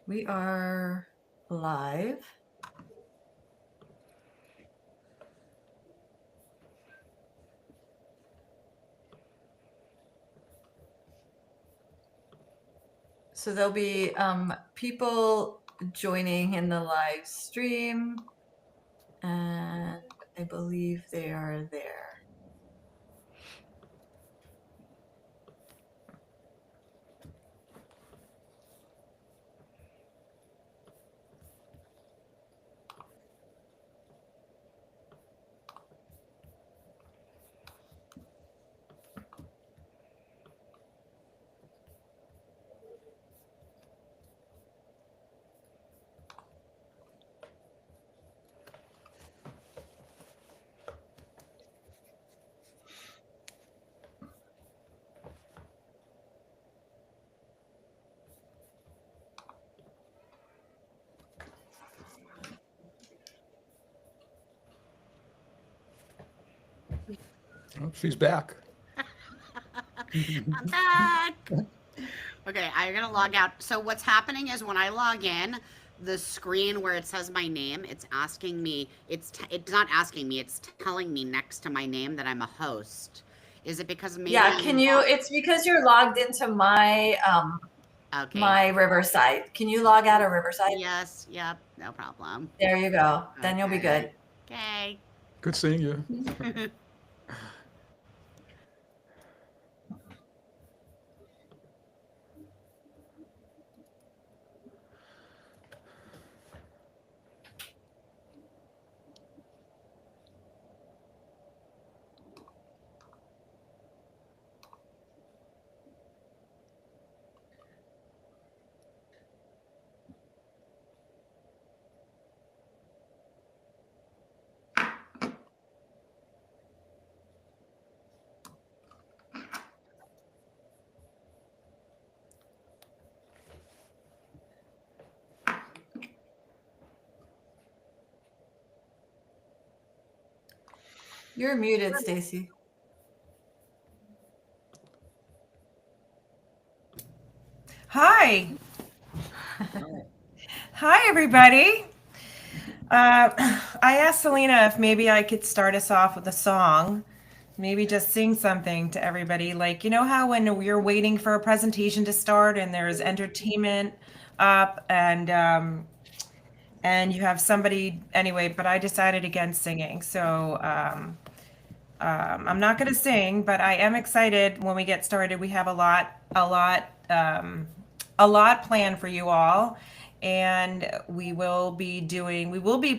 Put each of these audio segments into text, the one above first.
We are live. So there'll be people joining in the live stream, and I believe they are there. Oh, she's back. I'm back. Okay, I'm gonna log out. So what's happening is when I log in, the screen where it says my name, it's asking me. It's not asking me. It's telling me next to my name that I'm a host. Is it because maybe Yeah, can you? It's because you're logged into my Okay. Riverside. Can you log out of Riverside? Yes. Yep. No problem. There you go. Then you'll be Okay. good. Okay. Good seeing you. You're muted, Stacy. Hi. Hi, everybody. I asked Selena if maybe I could start us off with a song, maybe just sing something to everybody. Like, you know how when you're waiting for a presentation to start and there's entertainment up and you have somebody anyway, but I decided against singing. So I'm not going to sing, but I am excited when we get started. We have a lot planned for you all. And we will be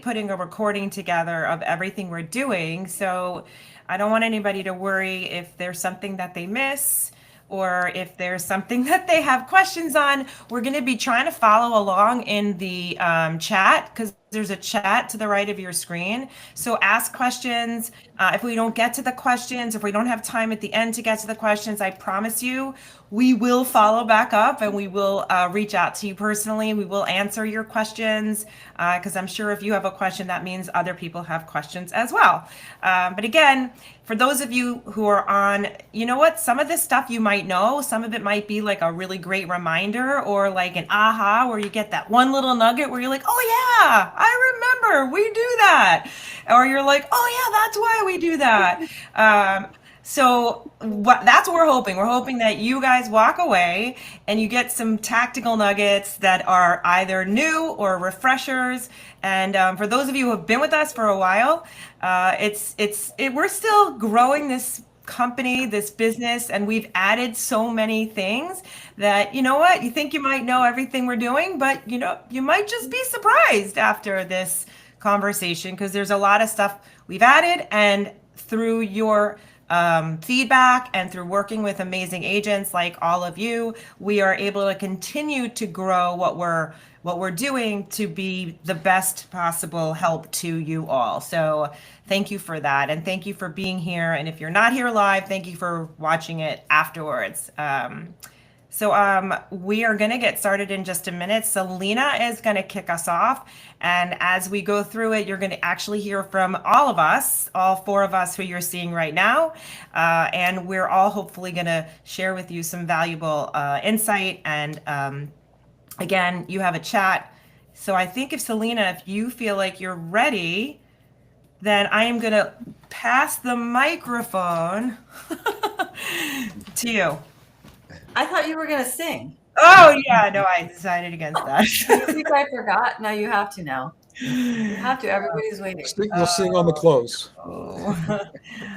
putting a recording together of everything we're doing. So I don't want anybody to worry if there's something that they miss or if there's something that they have questions on. We're going to be trying to follow along in the chat because there's a chat to the right of your screen. So ask questions. If we don't get to the questions, if we don't have time at the end to get to the questions, I promise you, we will follow back up and we will reach out to you personally. We will answer your questions because I'm sure if you have a question, that means other people have questions as well. But again, for those of you who are on, you know what, some of this stuff you might know, some of it might be like a really great reminder or like an aha where you get that one little nugget where you're like, oh yeah, I remember we do that. Or you're like, oh yeah, that's why we do that. That's what we're hoping. We're hoping that you guys walk away and you get some tactical nuggets that are either new or refreshers. And for those of you who have been with us for a while, we're still growing this company, this business, and we've added so many things that, you know what, you think you might know everything we're doing, but you know, you might just be surprised after this conversation because there's a lot of stuff we've added, and through your feedback and through working with amazing agents like all of you, we are able to continue to grow what we're doing to be the best possible help to you all. So thank you for that, and thank you for being here. And if you're not here live, thank you for watching it afterwards. We are going to get started in just a minute. Selena is going to kick us off. And as we go through it, you're going to actually hear from all of us, all four of us who you're seeing right now. And we're all hopefully going to share with you some valuable insight Again, you have a chat. So I think if Selena, if you feel like you're ready, then I am going to pass the microphone to you. I thought you were going to sing. Oh, yeah, no, I decided against that. You think I forgot? No, you have to now. You have to. Everybody's waiting. We'll sing on the close. Oh.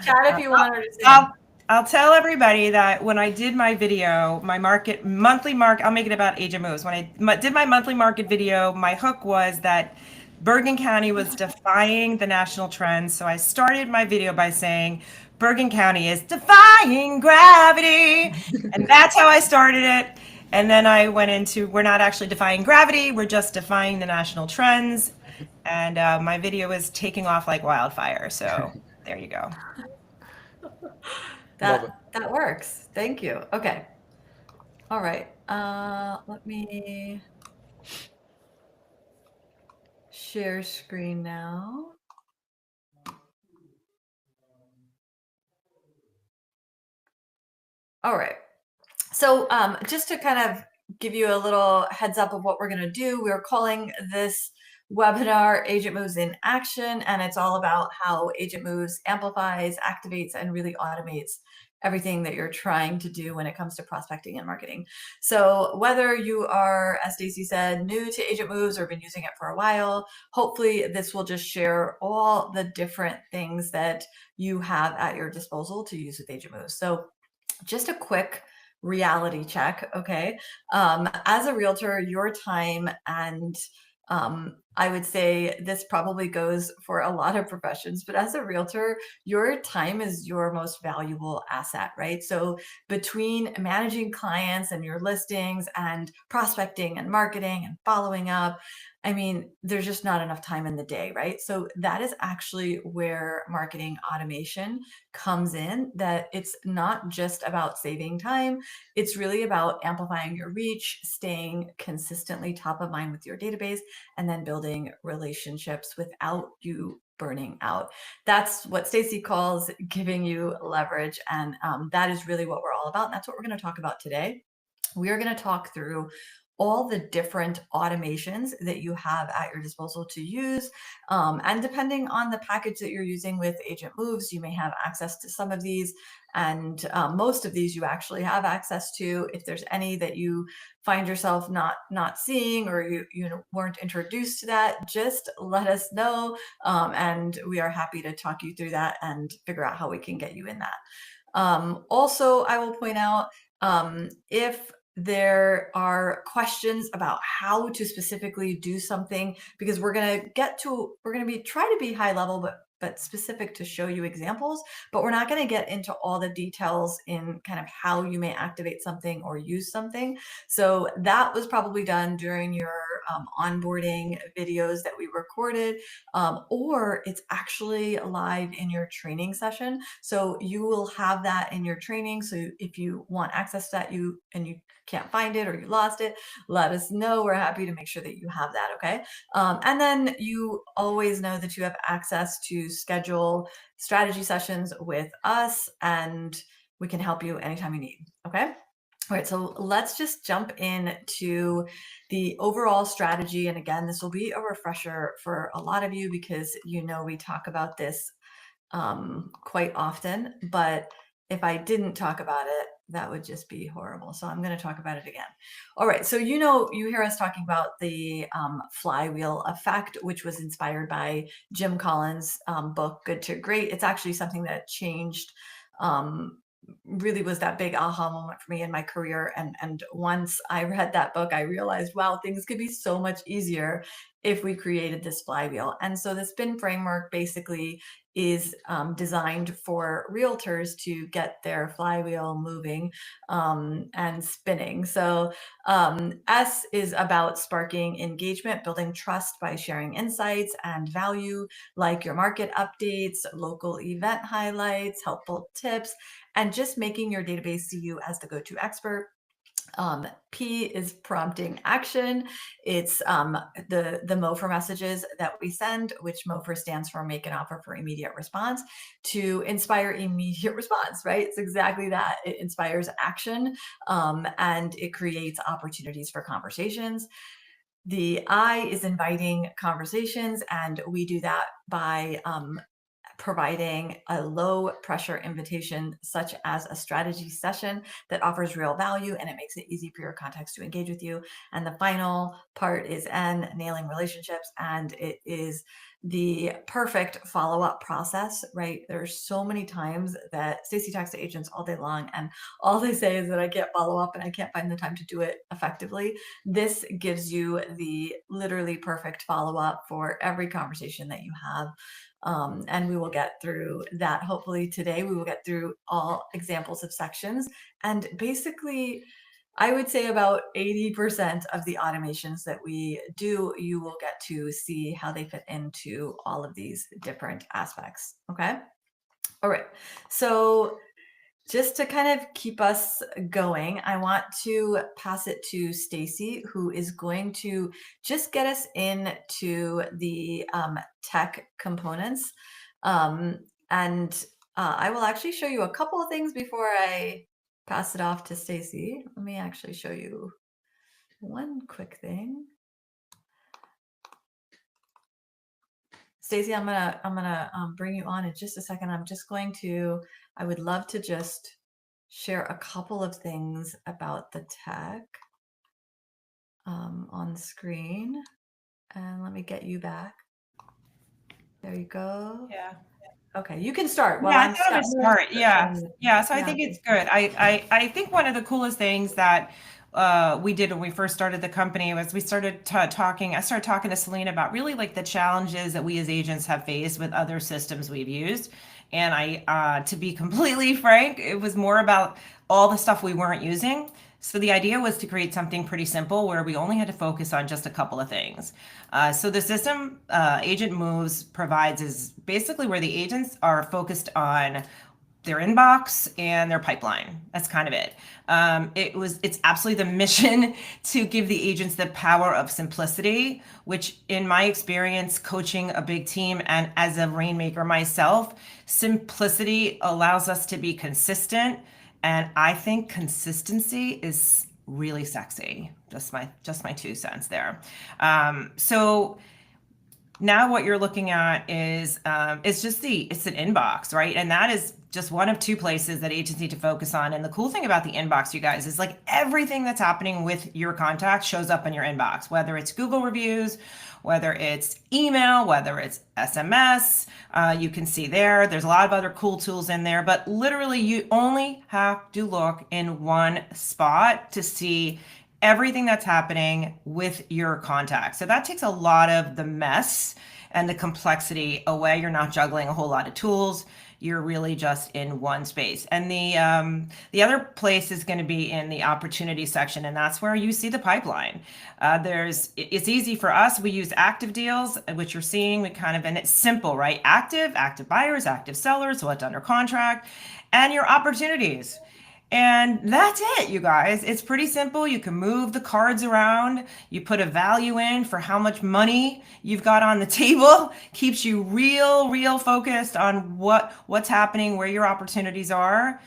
Chat if you want her to sing. I'll tell everybody that when I did my video, my monthly market, I'll make it about Agent Moves. When I did my monthly market video, my hook was that Bergen County was defying the national trends. So I started my video by saying, Bergen County is defying gravity. And that's how I started it. And then I went into, we're not actually defying gravity, we're just defying the national trends. And my video is taking off like wildfire. So there you go. That works. Thank you. Okay. All right. Let me share screen now. All right. So just to kind of give you a little heads up of what we're going to do, we're calling this webinar Agent Moves in Action, and it's all about how Agent Moves amplifies, activates, and really automates everything that you're trying to do when it comes to prospecting and marketing. So whether you are, as Stacy said, new to Agent Moves or been using it for a while, hopefully this will just share all the different things that you have at your disposal to use with Agent Moves. So just a quick reality check, okay? As a realtor, your time and I would say this probably goes for a lot of professions, but as a realtor, your time is your most valuable asset, right? So between managing clients and your listings and prospecting and marketing and following up, I mean, there's just not enough time in the day, right? So that is actually where marketing automation comes in, that it's not just about saving time. It's really about amplifying your reach, staying consistently top of mind with your database, and then building relationships without you burning out. That's what Stacy calls giving you leverage. And that is really what we're all about. And that's what we're going to talk about today. We are going to talk through all the different automations that you have at your disposal to use. And depending on the package that you're using with Agent Moves, you may have access to some of these, and most of these you actually have access to. If there's any that you find yourself not seeing, or you weren't introduced to that, just let us know, and we are happy to talk you through that and figure out how we can get you in that. Also, I will point out, if there are questions about how to specifically do something, because we're going to be try to be high level, but specific to show you examples, but we're not going to get into all the details in kind of how you may activate something or use something. So that was probably done during your onboarding videos that we recorded, or it's actually live in your training session. So you will have that in your training. So if you want access to that, you can't find it or you lost it, let us know. We're happy to make sure that you have that, okay? And then you always know that you have access to schedule strategy sessions with us, and we can help you anytime you need, okay? All right, so let's just jump into the overall strategy. And again, this will be a refresher for a lot of you because we talk about this quite often, but if I didn't talk about it, that would just be horrible. So I'm going to talk about it again. All right. So, you hear us talking about the flywheel effect, which was inspired by Jim Collins' book, Good to Great. It's actually something that changed, really was that big aha moment for me in my career. And once I read that book, I realized, wow, things could be so much easier if we created this flywheel. And so the spin framework basically is designed for realtors to get their flywheel moving and spinning. So S is about sparking engagement, building trust by sharing insights and value, like your market updates, local event highlights, helpful tips, and just making your database see you as the go-to expert. P is prompting action. It's the MOFR messages that we send, which MOFR stands for make an offer for immediate response, to inspire immediate response, right? It's exactly that. It inspires action and it creates opportunities for conversations. The I is inviting conversations, and we do that by providing a low pressure invitation, such as a strategy session that offers real value and it makes it easy for your contacts to engage with you. And the final part is N, nailing relationships, and it is the perfect follow-up process, right? There's so many times that Stacey talks to agents all day long and all they say is that I can't follow up and I can't find the time to do it effectively. This gives you the literally perfect follow-up for every conversation that you have. And we will get through that hopefully today. We will get through all examples of sections, and basically I would say about 80% of the automations that we do, you will get to see how they fit into all of these different aspects. Okay. All right. So just to kind of keep us going, I want to pass it to Stacey, who is going to just get us into the tech components. And I will actually show you a couple of things before I pass it off to Stacey. Let me actually show you one quick thing. Stacey, I'm gonna bring you on in just a second. I would love to just share a couple of things about the tech on the screen. And let me get you back. There you go. Yeah. Okay, you can start. Yeah, I thought it was smart. Yeah. Yeah. So I Yeah. think it's good. I think one of the coolest things that we did when we first started the company was we started talking. I started talking to Selena about really like the challenges that we as agents have faced with other systems we've used. And to be completely frank, it was more about all the stuff we weren't using. So the idea was to create something pretty simple where we only had to focus on just a couple of things. So the system AgentMoves provides is basically where the agents are focused on their inbox and their pipeline. That's kind of it. It's absolutely the mission to give the agents the power of simplicity, which in my experience, coaching a big team and as a rainmaker myself, simplicity allows us to be consistent. And I think consistency is really sexy. Just my 2 cents there. So now what you're looking at is it's an inbox, right? And that is just one of 2 places that agents need to focus on. And the cool thing about the inbox, you guys, is like everything that's happening with your contacts shows up in your inbox, whether it's Google reviews, whether it's email, whether it's SMS, you can see there's a lot of other cool tools in there, but literally you only have to look in one spot to see everything that's happening with your contacts. So that takes a lot of the mess and the complexity away. You're not juggling a whole lot of tools. You're really just in one space. And the other place is going to be in the opportunity section, and that's where you see the pipeline. It's easy for us. We use active deals, which you're seeing. And it's simple, right? Active buyers, active sellers, what's under contract, and your opportunities. And that's it, you guys. It's pretty simple. You can move the cards around. You put a value in for how much money you've got on the table. Keeps you real focused on what's happening, where your opportunities are.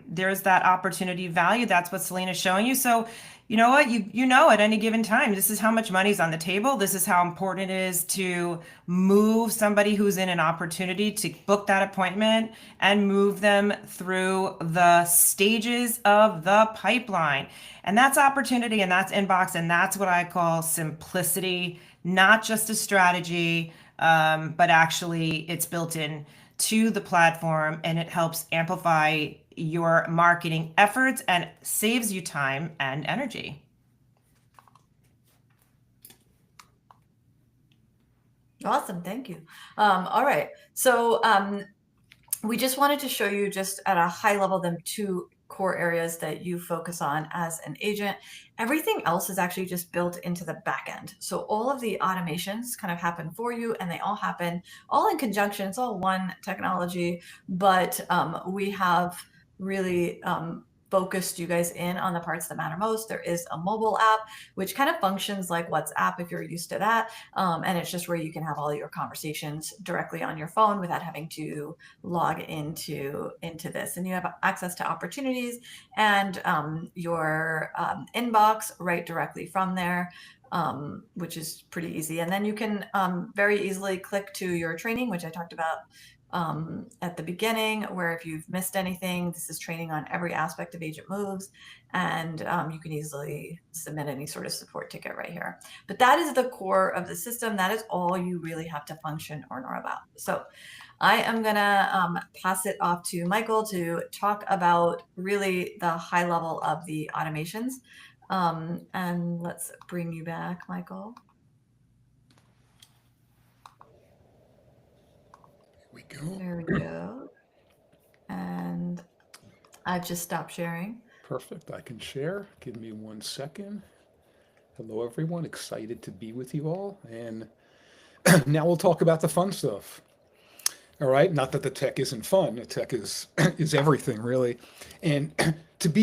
There's that opportunity value. That's what Selena's showing you. So you know what? You know at any given time, this is how much money's on the table. This is how important it is to move somebody who's in an opportunity to book that appointment and move them through the stages of the pipeline. And that's opportunity and that's inbox. And that's what I call simplicity, not just a strategy, but actually it's built in to the platform and it helps amplify your marketing efforts and saves you time and energy. Awesome. Thank you. All right. So we just wanted to show you just at a high level them 2 core areas that you focus on as an agent. Everything else is actually just built into the back end. So all of the automations kind of happen for you and they all happen all in conjunction. It's all one technology, but we have really focused you guys in on the parts that matter most. There is a mobile app, which kind of functions like WhatsApp if you're used to that. And it's just where you can have all your conversations directly on your phone without having to log into this. And you have access to opportunities and your inbox right directly from there. Which is pretty easy. And then you can very easily click to your training, which I talked about at the beginning, where if you've missed anything, this is training on every aspect of Agent Moves, and you can easily submit any sort of support ticket right here. But that is the core of the system. That is all you really have to function or know about. So I am gonna pass it off to Michael to talk about really the high level of the automations. And let's bring you back, Michael. We go. There we go. And I've just stopped sharing. Perfect. I can share. Give me 1 second. Hello, everyone. Excited to be with you all. And now we'll talk about the fun stuff. All right. Not that the tech isn't fun. The tech is is everything, really. And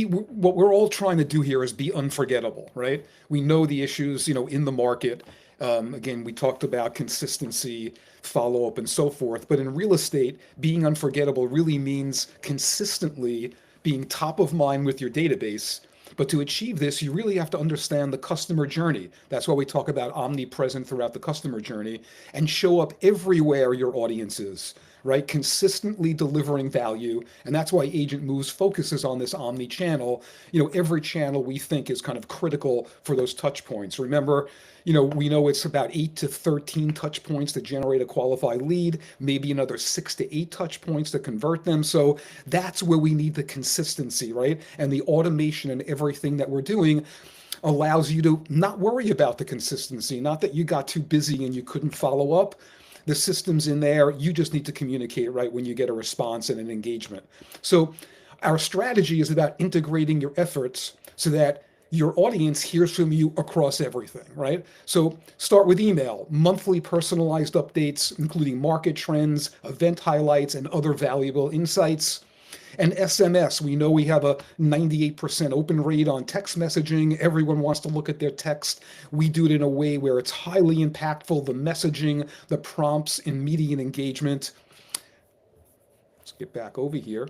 what we're all trying to do here is be unforgettable, right? We know the issues, in the market. Again, we talked about consistency, follow up, and so forth. But in real estate, being unforgettable really means consistently being top of mind with your database. But to achieve this, you really have to understand the customer journey. That's why we talk about omnipresent throughout the customer journey, and show up everywhere your audience is, right? Consistently delivering value. And that's why Agent Moves focuses on this omni-channel. Every channel we think is kind of critical for those touch points. Remember, we know it's about 8 to 13 touch points to generate a qualified lead, maybe another 6 to 8 touch points to convert them. So that's where we need the consistency, right? And the automation and everything that we're doing allows you to not worry about the consistency, not that you got too busy and you couldn't follow up. The system's in there. You just need to communicate right when you get a response and an engagement. So our strategy is about integrating your efforts so that your audience hears from you across everything, right? So start with email, monthly personalized updates, including market trends, event highlights, and other valuable insights. And SMS, we know we have a 98% open rate on text messaging. Everyone wants to look at their text. We do it in a way where it's highly impactful, the messaging, the prompts, immediate engagement. Let's get back over here.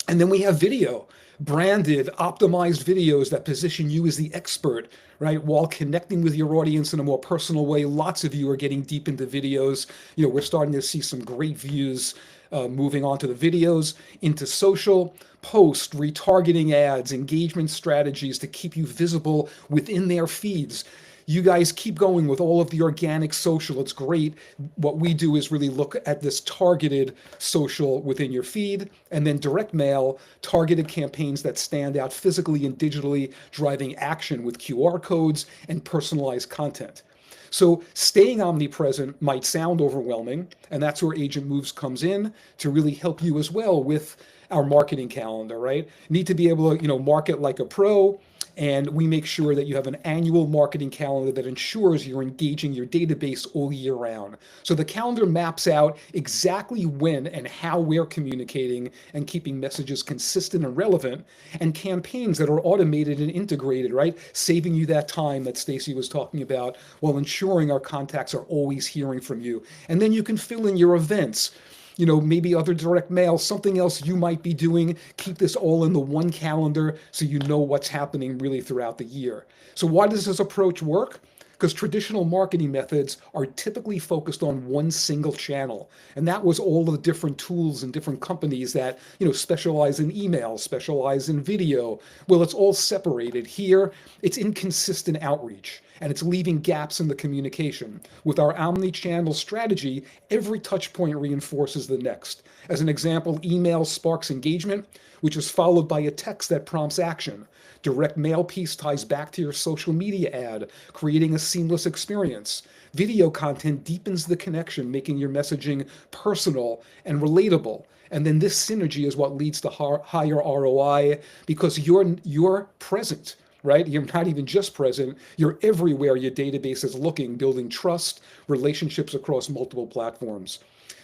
And then we have video, branded, optimized videos that position you as the expert, right? While connecting with your audience in a more personal way. Lots of you are getting deep into videos. We're starting to see some great views moving on to the videos, into social, post, retargeting ads, engagement strategies to keep you visible within their feeds. You guys keep going with all of the organic social. It's great. What we do is really look at this targeted social within your feed, and then direct mail, targeted campaigns that stand out physically and digitally, driving action with QR codes and personalized content. So staying omnipresent might sound overwhelming, and that's where Agent Moves comes in to really help you as well with our marketing calendar, right? Need to be able to, market like a pro. And we make sure that you have an annual marketing calendar that ensures you're engaging your database all year round. So the calendar maps out exactly when and how we're communicating and keeping messages consistent and relevant, and campaigns that are automated and integrated, right? Saving you that time that Stacy was talking about, while ensuring our contacts are always hearing from you. And then you can fill in your events, maybe other direct mail, something else you might be doing. Keep this all in the one calendar so you know what's happening really throughout the year. So why does this approach work? Because traditional marketing methods are typically focused on one single channel. And that was all the different tools and different companies that, specialize in email, specialize in video. Well, it's all separated. Here, it's inconsistent outreach, and it's leaving gaps in the communication. With our omni-channel strategy, every touch point reinforces the next. As an example, email sparks engagement, which is followed by a text that prompts action. Direct mail piece ties back to your social media ad, creating a seamless experience. Video content deepens the connection, making your messaging personal and relatable. And then this synergy is what leads to higher ROI, because you're present, right? You're not even just present, you're everywhere your database is looking, building trust, relationships across multiple platforms.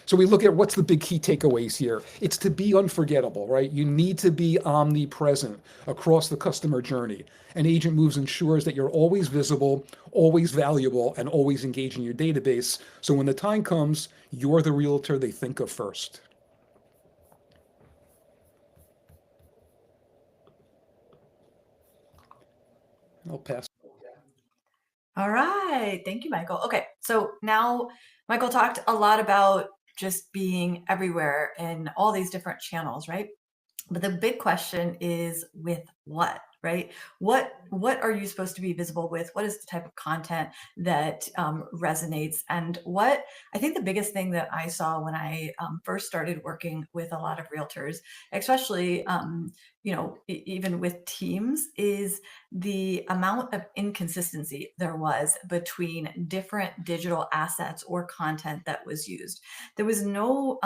So we look at what's the big key takeaways here. It's to be unforgettable, right? You need to be omnipresent across the customer journey. And Agent Moves ensures that you're always visible, always valuable, and always engaged in your database. So when the time comes, you're the realtor they think of first. I'll pass. All right. Thank you, Michael. Okay. So now Michael talked a lot about just being everywhere in all these different channels, right? But the big question is with what, right? What are you supposed to be visible with? What is the type of content that resonates? And what I think the biggest thing that I saw when I first started working with a lot of realtors, especially even with teams, is the amount of inconsistency there was between different digital assets or content that was used. There was no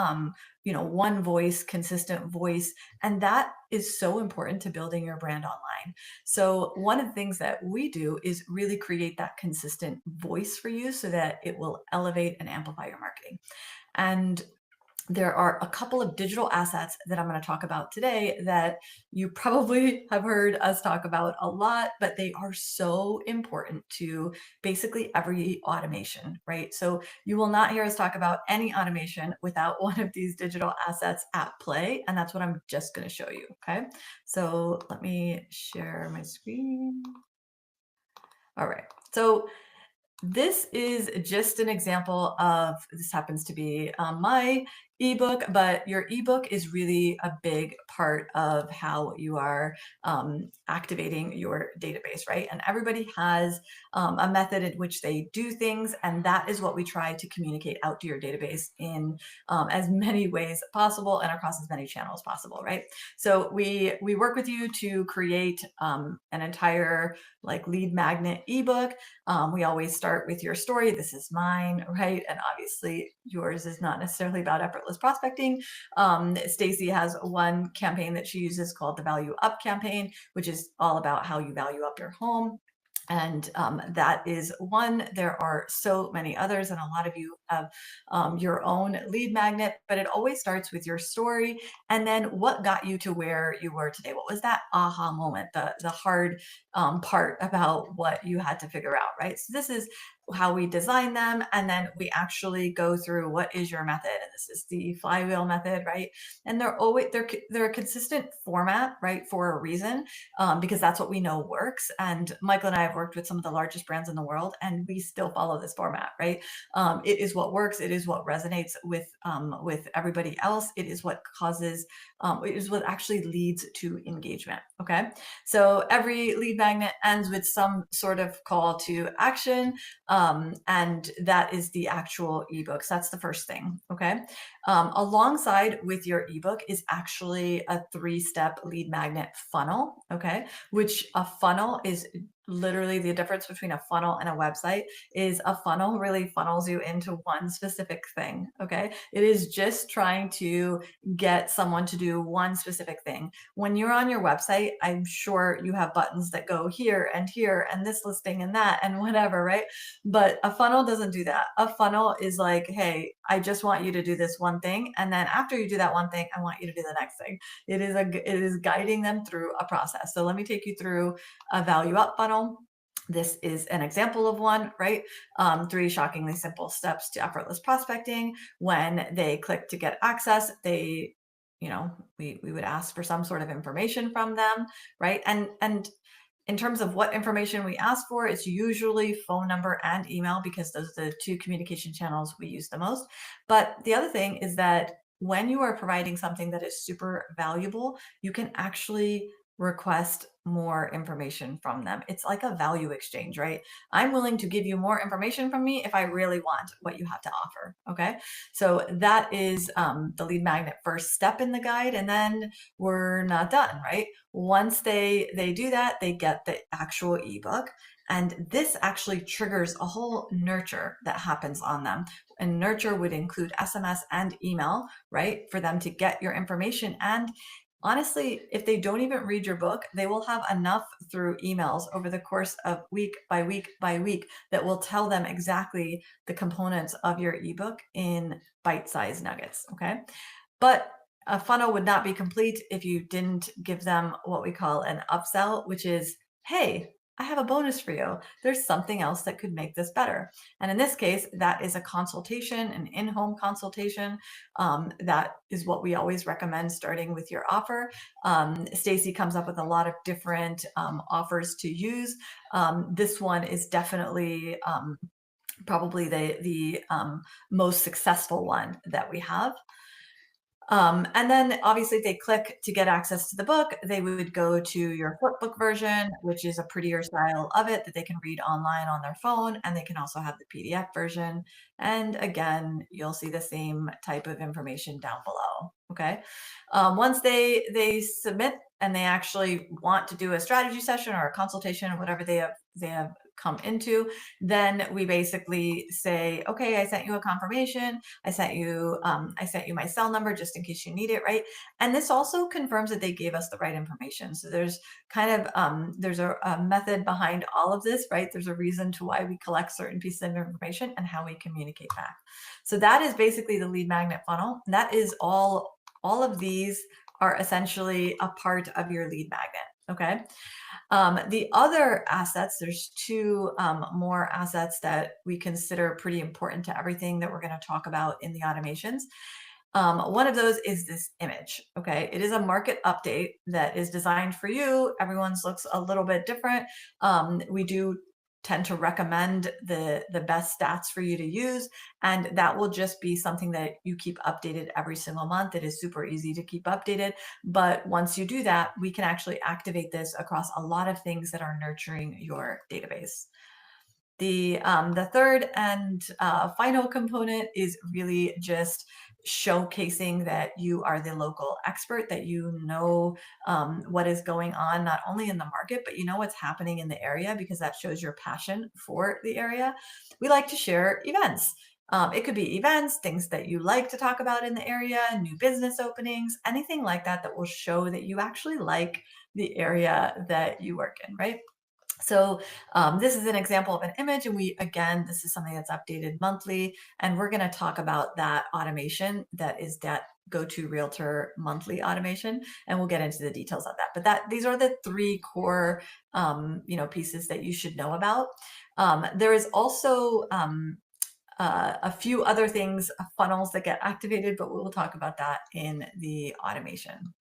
one voice, consistent voice, and that is so important to building your brand online. So one of the things that we do is really create that consistent voice for you so that it will elevate and amplify your marketing. And there are a couple of digital assets that I'm going to talk about today that you probably have heard us talk about a lot, but they are so important to basically every automation, right? So you will not hear us talk about any automation without one of these digital assets at play. And that's what I'm just going to show you. Okay. So let me share my screen. All right. So this is just an example of, this happens to be my ebook, but your ebook is really a big part of how you are activating your database, right? And everybody has a method in which they do things, and that is what we try to communicate out to your database in as many ways possible and across as many channels possible, right? So we work with you to create an entire like lead magnet ebook. We always start with your story. This is mine, right? And obviously yours is not necessarily about effortless prospecting. Stacy has one campaign that she uses called the Value Up campaign, which is all about how you value up your home. And that is one. There are so many others, and a lot of you have your own lead magnet, but it always starts with your story and then what got you to where you were today. What was that aha moment, the hard part about what you had to figure out, right? So this is how we design them, and then we actually go through what is your method, and this is the flywheel method, right? And they're a consistent format, right, for a reason, because that's what we know works. And Michael and I have worked with some of the largest brands in the world, and we still follow this format, right? It is what works. It is what resonates with everybody else. It is what causes. It is what actually leads to engagement. Okay, so every lead magnet ends with some sort of call to action, and that is the actual ebook. So that's the first thing. Okay, alongside with your ebook is actually a 3-step lead magnet funnel. Okay, which a funnel is literally the difference between a funnel and a website is a funnel really funnels you into one specific thing. Okay, it is just trying to get someone to do one specific thing. When you're on your website, I'm sure you have buttons that go here and this listing and that and whatever, right? But a funnel doesn't do that. A funnel is like, hey, I just want you to do this one thing, and then after you do that one thing, I want you to do the next thing. It is guiding them through a process. So let me take you through a value up funnel. This is an example of one, right? 3 shockingly simple steps to effortless prospecting. When they click to get access, we would ask for some sort of information from them, right? And in terms of what information we ask for, it's usually phone number and email, because those are the 2 communication channels we use the most. But the other thing is that when you are providing something that is super valuable, you can actually request more information from them. It's like a value exchange, right? I'm willing to give you more information from me if I really want what you have to offer. Okay, so that is the lead magnet first step in the guide, and then we're not done, right? Once they do that, they get the actual ebook, and this actually triggers a whole nurture that happens on them. And nurture would include SMS and email, right, for them to get your information. And honestly, if they don't even read your book, they will have enough through emails over the course of week by week by week that will tell them exactly the components of your ebook in bite-sized nuggets, okay? But a funnel would not be complete if you didn't give them what we call an upsell, which is, hey, I have a bonus for you. There's something else that could make this better. And in this case, that is a consultation, an in-home consultation. That is what we always recommend starting with your offer. Stacy comes up with a lot of different offers to use. This one is definitely probably the most successful one that we have. And then obviously if they click to get access to the book, they would go to your flipbook version, which is a prettier style of it that they can read online on their phone, and they can also have the PDF version. And again, you'll see the same type of information down below, okay? Once they submit and they actually want to do a strategy session or a consultation or whatever they have come into, then we basically say, okay, I sent you a confirmation. I sent you my cell number just in case you need it, right? And this also confirms that they gave us the right information. So there's kind of there's a method behind all of this, right? There's a reason to why we collect certain pieces of information and how we communicate back. So that is basically the lead magnet funnel. And that is all of these are essentially a part of your lead magnet, okay? The other assets, there's two more assets that we consider pretty important to everything that we're going to talk about in the automations. One of those is this image, okay? It is a market update that is designed for you. Everyone's looks a little bit different. We do tend to recommend the best stats for you to use, and that will just be something that you keep updated every single month. It is super easy to keep updated, but once you do that, we can actually activate this across a lot of things that are nurturing your database. The third and final component is really just showcasing that you are the local expert, that you know what is going on, not only in the market, but you know what's happening in the area, because that shows your passion for the area. We like to share events. It could be events, things that you like to talk about in the area, new business openings, anything like that that will show that you actually like the area that you work in, right? So this is an example of an image, and this is something that's updated monthly, and we're going to talk about that automation that is that go-to realtor monthly automation, and we'll get into the details of that. But these are the three core pieces that you should know about. There is also a few other things, funnels that get activated, but we'll talk about that in the automation.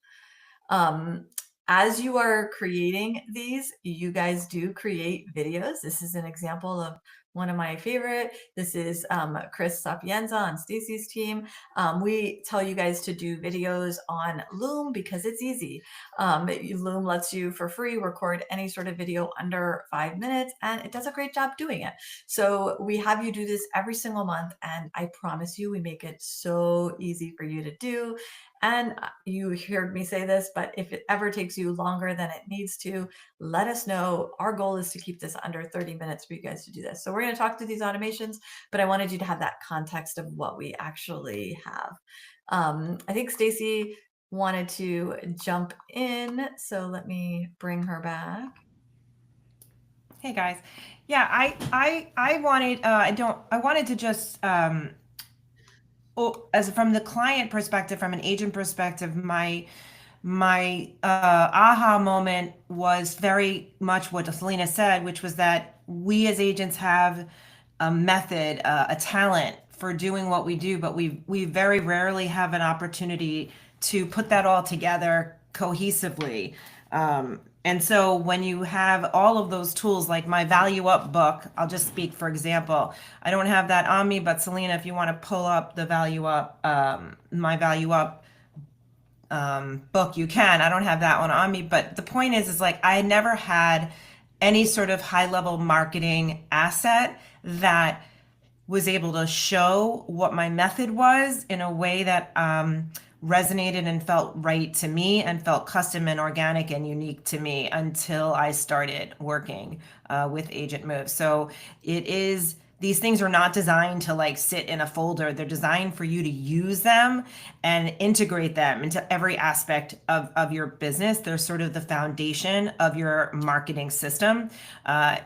As you are creating these, you guys do create videos. This is an example of one of my favorite. This is Chris Sapienza on Stacy's team. We tell you guys to do videos on Loom because it's easy. Loom lets you for free record any sort of video under 5 minutes, and it does a great job doing it. So we have you do this every single month, and I promise you we make it so easy for you to do. And you heard me say this, but if it ever takes you longer than it needs to, let us know. Our goal is to keep this under 30 minutes for you guys to do this. So we're going to talk through these automations, but I wanted you to have that context of what we actually have. I think Stacy wanted to jump in, so let me bring her back. Hey guys. Yeah, I wanted to just as from the client perspective, from an agent perspective, my aha moment was very much what Selena said, which was that we as agents have a method, a talent for doing what we do, but we very rarely have an opportunity to put that all together cohesively. And so when you have all of those tools, like my Value Up book, I'll just speak for example. I don't have that on me, but Selena, if you want to pull up the Value Up, my Value Up book, you can. I don't have that one on me, but the point is like I never had any sort of high-level marketing asset that was able to show what my method was in a way that resonated and felt right to me and felt custom and organic and unique to me until I started working with AgentMoves. So it is these things are not designed to like sit in a folder. They're designed for you to use them and integrate them into every aspect of your business. They're sort of the foundation of your marketing system.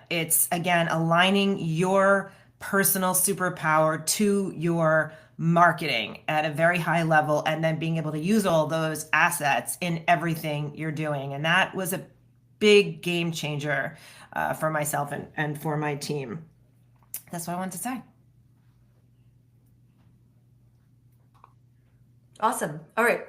It's again aligning your personal superpower to your marketing at a very high level, and then being able to use all those assets in everything you're doing. And that was a big game changer for myself and for my team. That's what I wanted to say. Awesome. All right.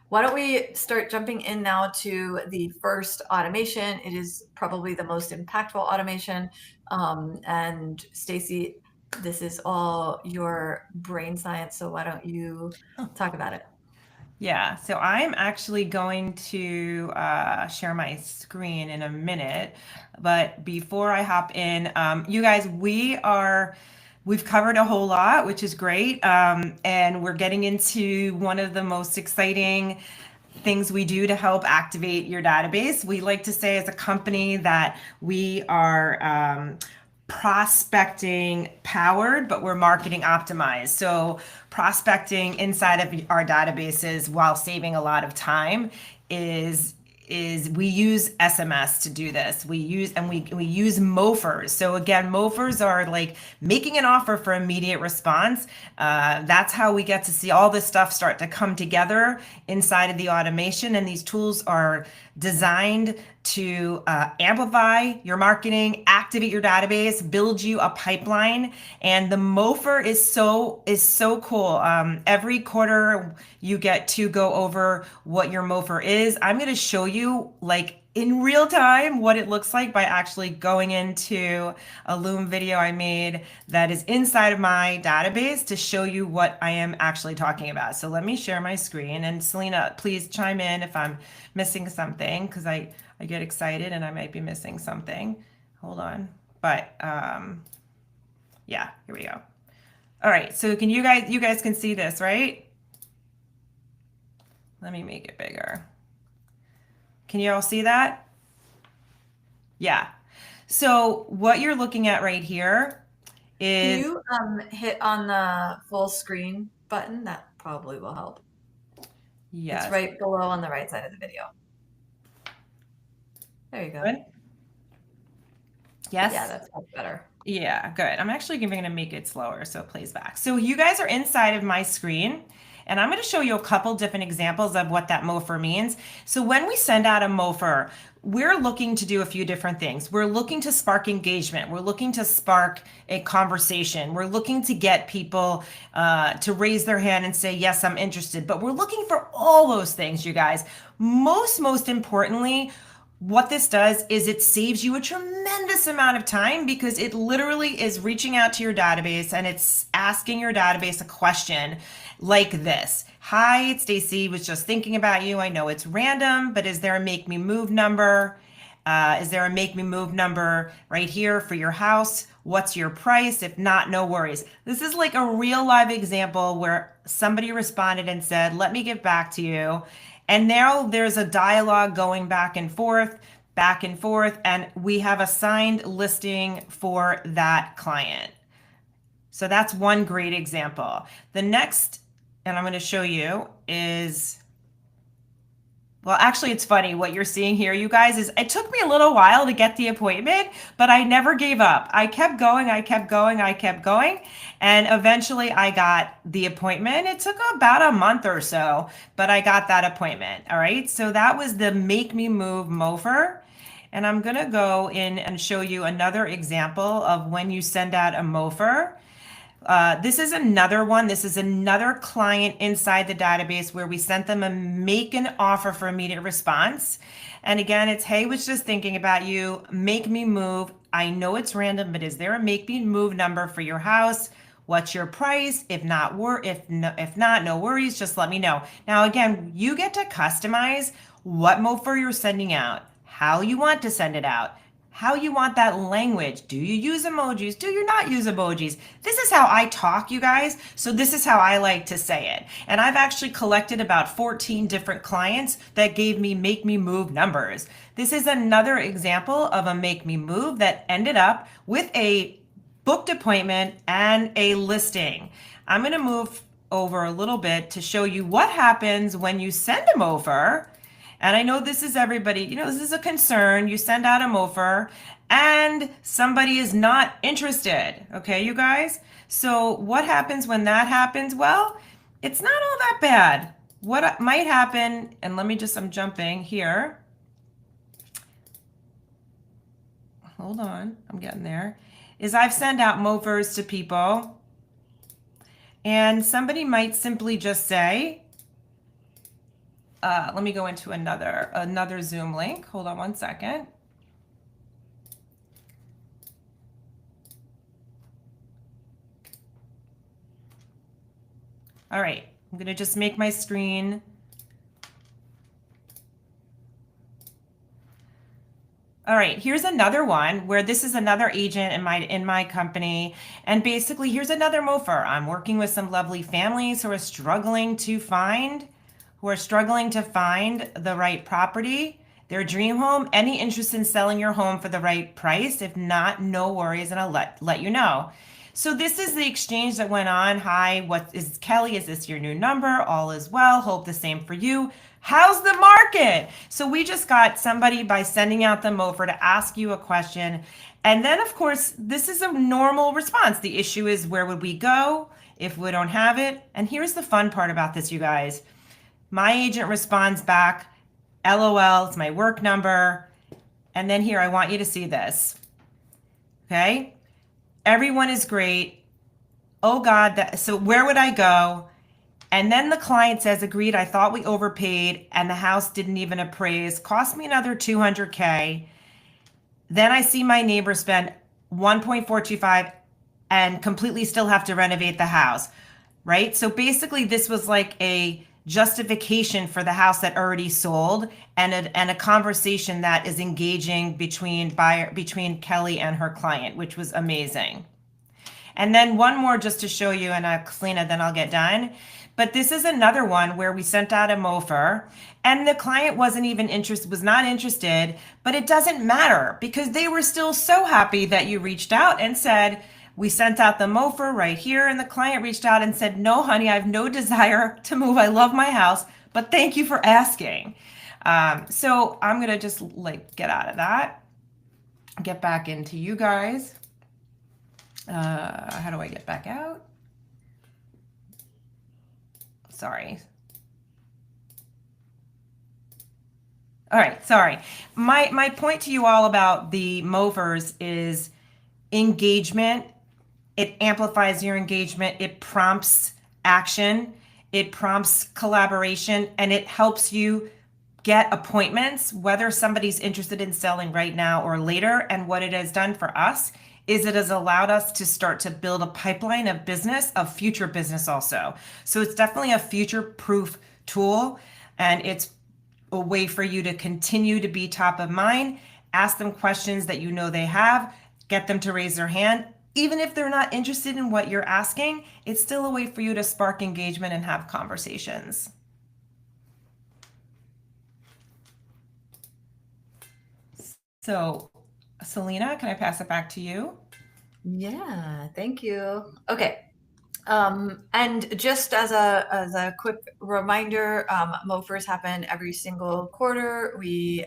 Why don't we start jumping in now to the first automation? It is probably the most impactful automation. And Stacy, this is all your brain science. So why don't you talk about it? Yeah, so I'm actually going to share my screen in a minute, but before I hop in, you guys, we've covered a whole lot, which is great, and we're getting into one of the most exciting things we do to help activate your database. We like to say as a company that we are prospecting powered, but we're marketing optimized. So prospecting inside of our databases while saving a lot of time is we use SMS to do this. We use MOFers. So again, MOFers are like making an offer for immediate response. That's how we get to see all this stuff start to come together inside of the automation. And these tools are designed to amplify your marketing, activate your database, build you a pipeline. And the MOFer is so cool. Every quarter you get to go over what your MOFer is. I'm going to show you like in real time what it looks like by actually going into a Loom video I made that is inside of my database to show you what I am actually talking about. So let me share my screen, and Selena, please chime in if I'm missing something, because I get excited and I might be missing something. Hold on. But yeah, here we go. All right, so can you guys can see this, right? Let me make it bigger. Can you all see that? Yeah. So what you're looking at right here is... Can you hit on the full screen button? That probably will help. Yes. It's right below on the right side of the video. There you go. Good. Yes. Yeah, that's much better. Yeah, good. I'm actually going to make it slower so it plays back. So you guys are inside of my screen, and I'm going to show you a couple different examples of what that MOFer means. So when we send out a MOFer, we're looking to do a few different things. We're looking to spark engagement. We're looking to spark a conversation. We're looking to get people to raise their hand and say, yes, I'm interested. But we're looking for all those things, you guys. Most importantly, what this does is it saves you a tremendous amount of time, because it literally is reaching out to your database and it's asking your database a question like this. Hi, it's Stacy, was just thinking about you. I know it's random, but is there a make me move number? Is there a make me move number right here for your house? What's your price? If not, no worries. This is like a real live example where somebody responded and said, let me get back to you. And now there's a dialogue going back and forth, and we have a signed listing for that client. So that's one great example. The next, and I'm going to show you, is, well, actually, it's funny what you're seeing here, you guys, is it took me a little while to get the appointment, but I never gave up. I kept going. And eventually I got the appointment. It took about a month or so, but I got that appointment. All right. So that was the Make Me Move MOFer. And I'm going to go in and show you another example of when you send out a MOFer. This is another one. This is another client inside the database where we sent them a make an offer for immediate response. And again, it's, hey, was just thinking about you. Make me move. I know it's random, but is there a make me move number for your house? What's your price? If not, no worries. Just let me know. Now, again, you get to customize what MOFer you're sending out, how you want to send it out, how you want that language. Do you use emojis? Do you not use emojis? This is how I talk, you guys. So this is how I like to say it. And I've actually collected about 14 different clients that gave me make me move numbers. This is another example of a make me move that ended up with a booked appointment, and a listing. I'm going to move over a little bit to show you what happens when you send them over. And I know this is everybody, you know, this is a concern. You send out a mofer and somebody is not interested. Okay, you guys? So what happens when that happens? Well, it's not all that bad. What might happen, and let me just, I'm jumping here. Hold on, I'm getting there. Is I've sent out mofers to people and somebody might simply just say, let me go into another Zoom link. Hold on one second. All right, I'm going to just make my screen. All right, here's another one where this is another agent in my company. And basically, here's another mofer. I'm working with some lovely families who are struggling to find the right property, their dream home. Any interest in selling your home for the right price? If not, no worries, and I'll let you know. So this is the exchange that went on. Hi, what is Kelly? Is this your new number? All is well. Hope the same for you. How's the market? So we just got somebody by sending out the mofer to ask you a question. And then, of course, this is a normal response. The issue is, where would we go if we don't have it? And here's the fun part about this, you guys. My agent responds back, LOL, it's my work number. And then here, I want you to see this. Okay? Everyone is great. Oh God, so where would I go? And then the client says, agreed, I thought we overpaid and the house didn't even appraise, cost me another $200K. Then I see my neighbor spend 1.425 and completely still have to renovate the house, right? So basically this was like a justification for the house that already sold and a conversation that is engaging between Kelly and her client, which was amazing. And then one more just to show you, and Selena, then I'll get done. But this is another one where we sent out a mofer and the client was not interested, but it doesn't matter because they were still so happy that you reached out and said, we sent out the mofer right here. And the client reached out and said, no, honey, I have no desire to move. I love my house, but thank you for asking. So I'm going to just get out of that, get back into you guys. How do I get back out? Sorry. All right, sorry. My point to you all about the mofers is engagement. It amplifies your engagement. It prompts action. It prompts collaboration, and it helps you get appointments, whether somebody's interested in selling right now or later. And what it has done for us is it has allowed us to start to build a pipeline of business, of future business also. So it's definitely a future-proof tool, and it's a way for you to continue to be top of mind, ask them questions that you know they have, get them to raise their hand. Even if they're not interested in what you're asking, it's still a way for you to spark engagement and have conversations. So, Selena, can I pass it back to you? Yeah, thank you. Okay. And just as a quick reminder, mofers happen every single quarter. We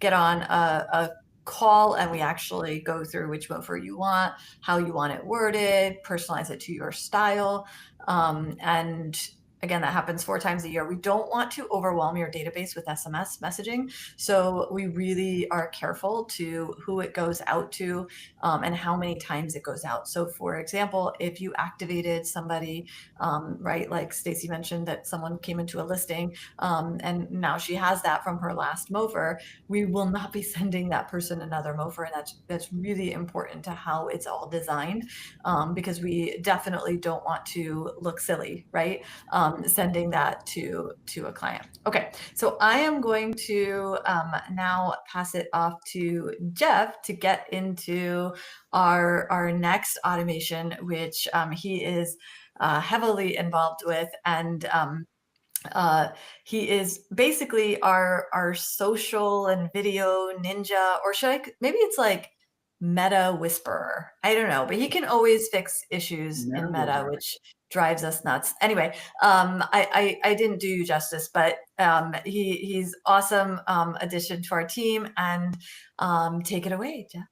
get on a call and we actually go through which mofer you want, how you want it worded, personalize it to your style. And again, that happens 4 times a year. We don't want to overwhelm your database with SMS messaging. So we really are careful to who it goes out to and how many times it goes out. So for example, if you activated somebody, right, like Stacy mentioned that someone came into a listing and now she has that from her last mofer, we will not be sending that person another mofer. And that's really important to how it's all designed because we definitely don't want to look silly, right? Sending that to a client. Okay, so I am going to now pass it off to Jeff to get into our next automation, which he is heavily involved with, and he is basically our social and video ninja, or maybe it's like Meta Whisperer. I don't know, but he can always fix issues in Meta, Whisperer. which drives us nuts. Anyway, I didn't do you justice, but he's awesome addition to our team. And take it away, Jeff.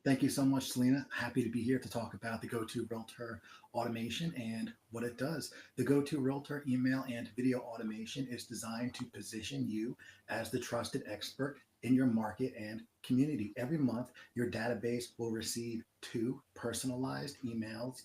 Thank you so much, Selena. Happy to be here to talk about the Go-To Realtor automation and what it does. The Go-To Realtor email and video automation is designed to position you as the trusted expert in your market and community. Every month, your database will receive 2 personalized emails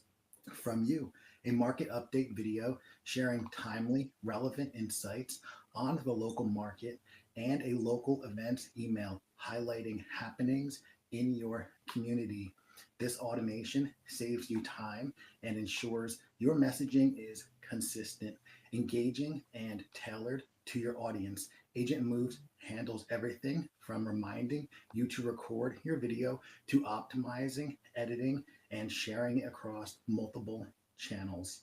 from you, a market update video sharing timely, relevant insights on the local market, and a local events email highlighting happenings in your community. This automation saves you time and ensures your messaging is consistent, engaging, and tailored to your audience. Agent Moves handles everything from reminding you to record your video to optimizing, editing, and sharing it across multiple channels.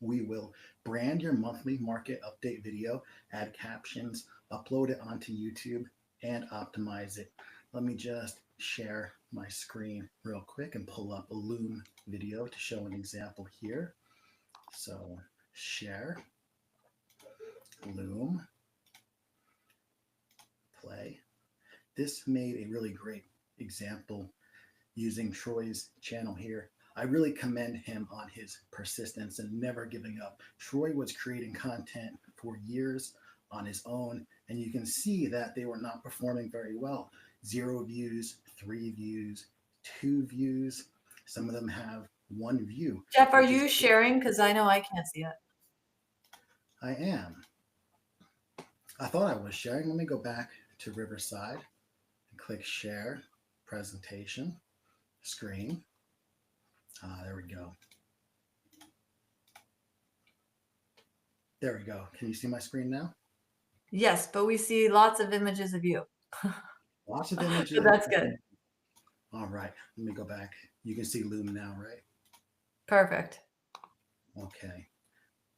We will brand your monthly market update video, add captions, upload it onto YouTube, and optimize it. Let me just share my screen real quick and pull up a Loom video to show an example here. So share, Loom, play. This made a really great example using Troy's channel here. I really commend him on his persistence and never giving up. Troy was creating content for years on his own, and you can see that they were not performing very well. 0 views, 3 views, 2 views. Some of them have 1 view. Jeff, are you sharing? Because I know I can't see it. I am. I thought I was sharing. Let me go back to Riverside and click share, presentation, screen. There we go. There we go. Can you see my screen now? Yes, but we see lots of images of you. Lots of images. So that's good. All right. Let me go back. You can see Loom now, right? Perfect. Okay.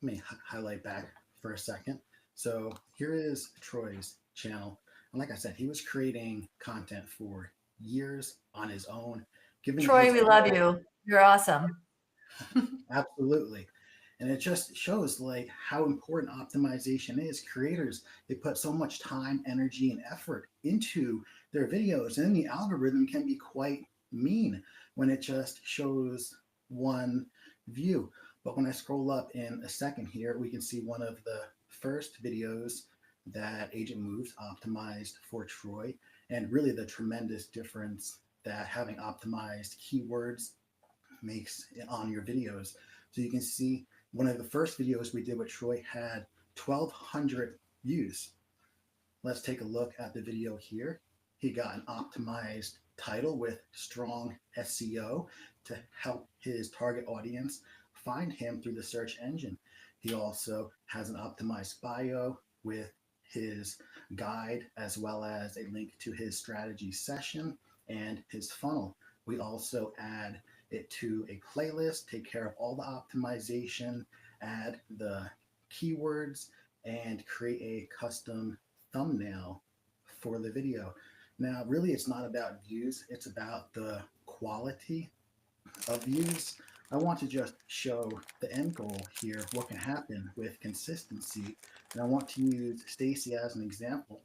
Let me highlight back for a second. So here is Troy's channel. And like I said, he was creating content for years on his own. Troy, we love you. You're awesome. Absolutely. And it just shows like how important optimization is. Creators, they put so much time, energy, and effort into their videos, and then the algorithm can be quite mean when it just shows 1 view. But when I scroll up in a second here, we can see one of the first videos that Agent Moves optimized for Troy, and really the tremendous difference that having optimized keywords makes on your videos. So you can see one of the first videos we did with Troy had 1,200 views. Let's take a look at the video here. He got an optimized title with strong SEO to help his target audience find him through the search engine. He also has an optimized bio with his guide, as well as a link to his strategy session and his funnel. We also add it to a playlist, take care of all the optimization, add the keywords, and create a custom thumbnail for the video. Now, really, it's not about views, it's about the quality of views. I want to just show the end goal here, what can happen with consistency. And I want to use Stacy as an example.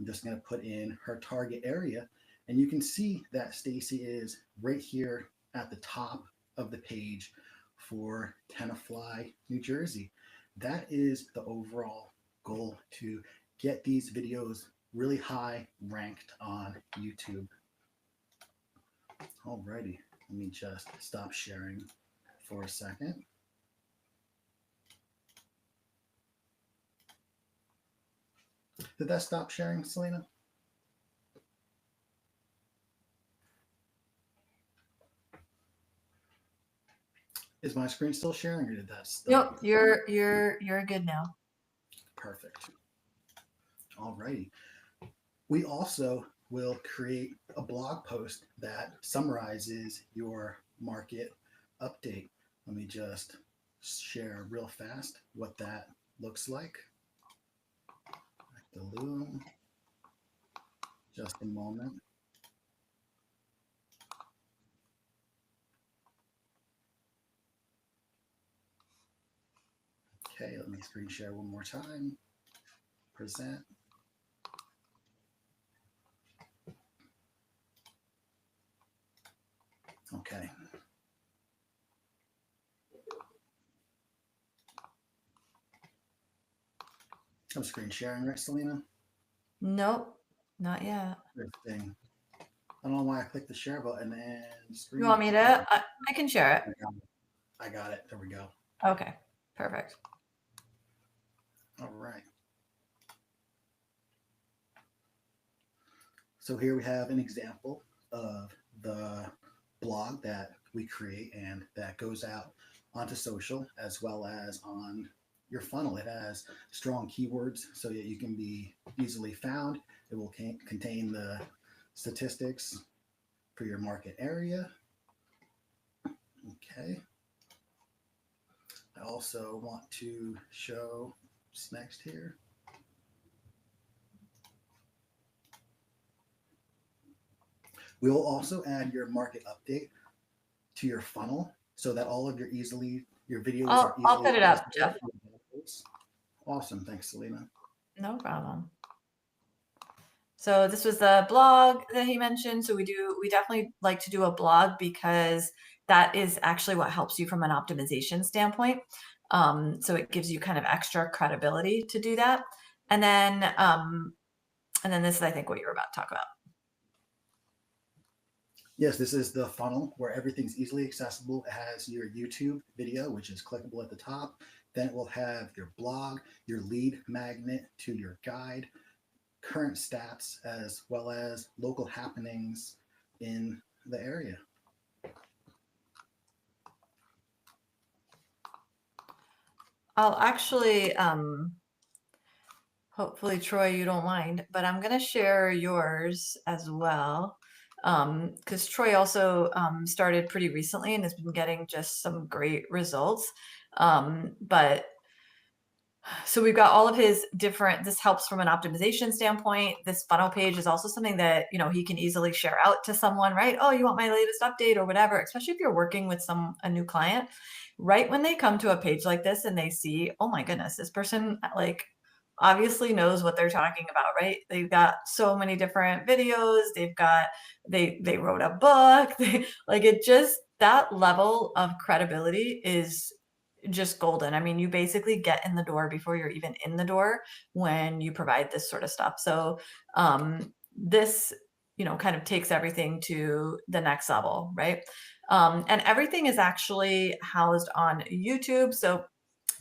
I'm just going to put in her target area, and you can see that Stacy is right here at the top of the page for Tenafly, New Jersey. That is the overall goal, to get these videos really high ranked on YouTube. Alrighty, let me just stop sharing for a second. Did that stop sharing, Selena? Is my screen still sharing, or did that stop? Nope, you're good now. Perfect. Alrighty. We also will create a blog post that summarizes your market update. Let me just share real fast what that looks like. The Loom. Just a moment. Okay, let me screen share one more time. Present. Okay. I'm screen sharing, right, Selena? Nope, not yet. Good thing. I don't know why I clicked the share button and screen. You want me to? I can share it. I got it. There we go. Okay, perfect. All right. So here we have an example of the blog that we create and that goes out onto social as well as on your funnel. It has strong keywords so that you can be easily found. It will contain the statistics for your market area. Okay. I also want to show what's next here. We will also add your market update to your funnel so that all of your videos are easily I'll set it up, accessible. Awesome. Thanks, Selena. No problem. So this was the blog that he mentioned. So we definitely like to do a blog because that is actually what helps you from an optimization standpoint. So it gives you kind of extra credibility to do that. And then this is, I think, what you were about to talk about. Yes, this is the funnel where everything's easily accessible. It has your YouTube video, which is clickable at the top. Then it will have your blog, your lead magnet to your guide, current stats, as well as local happenings in the area. I'll actually, hopefully, Troy, you don't mind, but I'm going to share yours as well. Because Troy also started pretty recently and has been getting just some great results. So we've got all of his different, this helps from an optimization standpoint. This funnel page is also something that, he can easily share out to someone, right? Oh, you want my latest update or whatever, especially if you're working with a new client, right? When they come to a page like this and they see, oh my goodness, this person obviously knows what they're talking about, right? They've got so many different videos. They wrote a book. That level of credibility is just golden. I mean, you basically get in the door before you're even in the door when you provide this sort of stuff. So this, kind of takes everything to the next level, right? And everything is actually housed on YouTube. So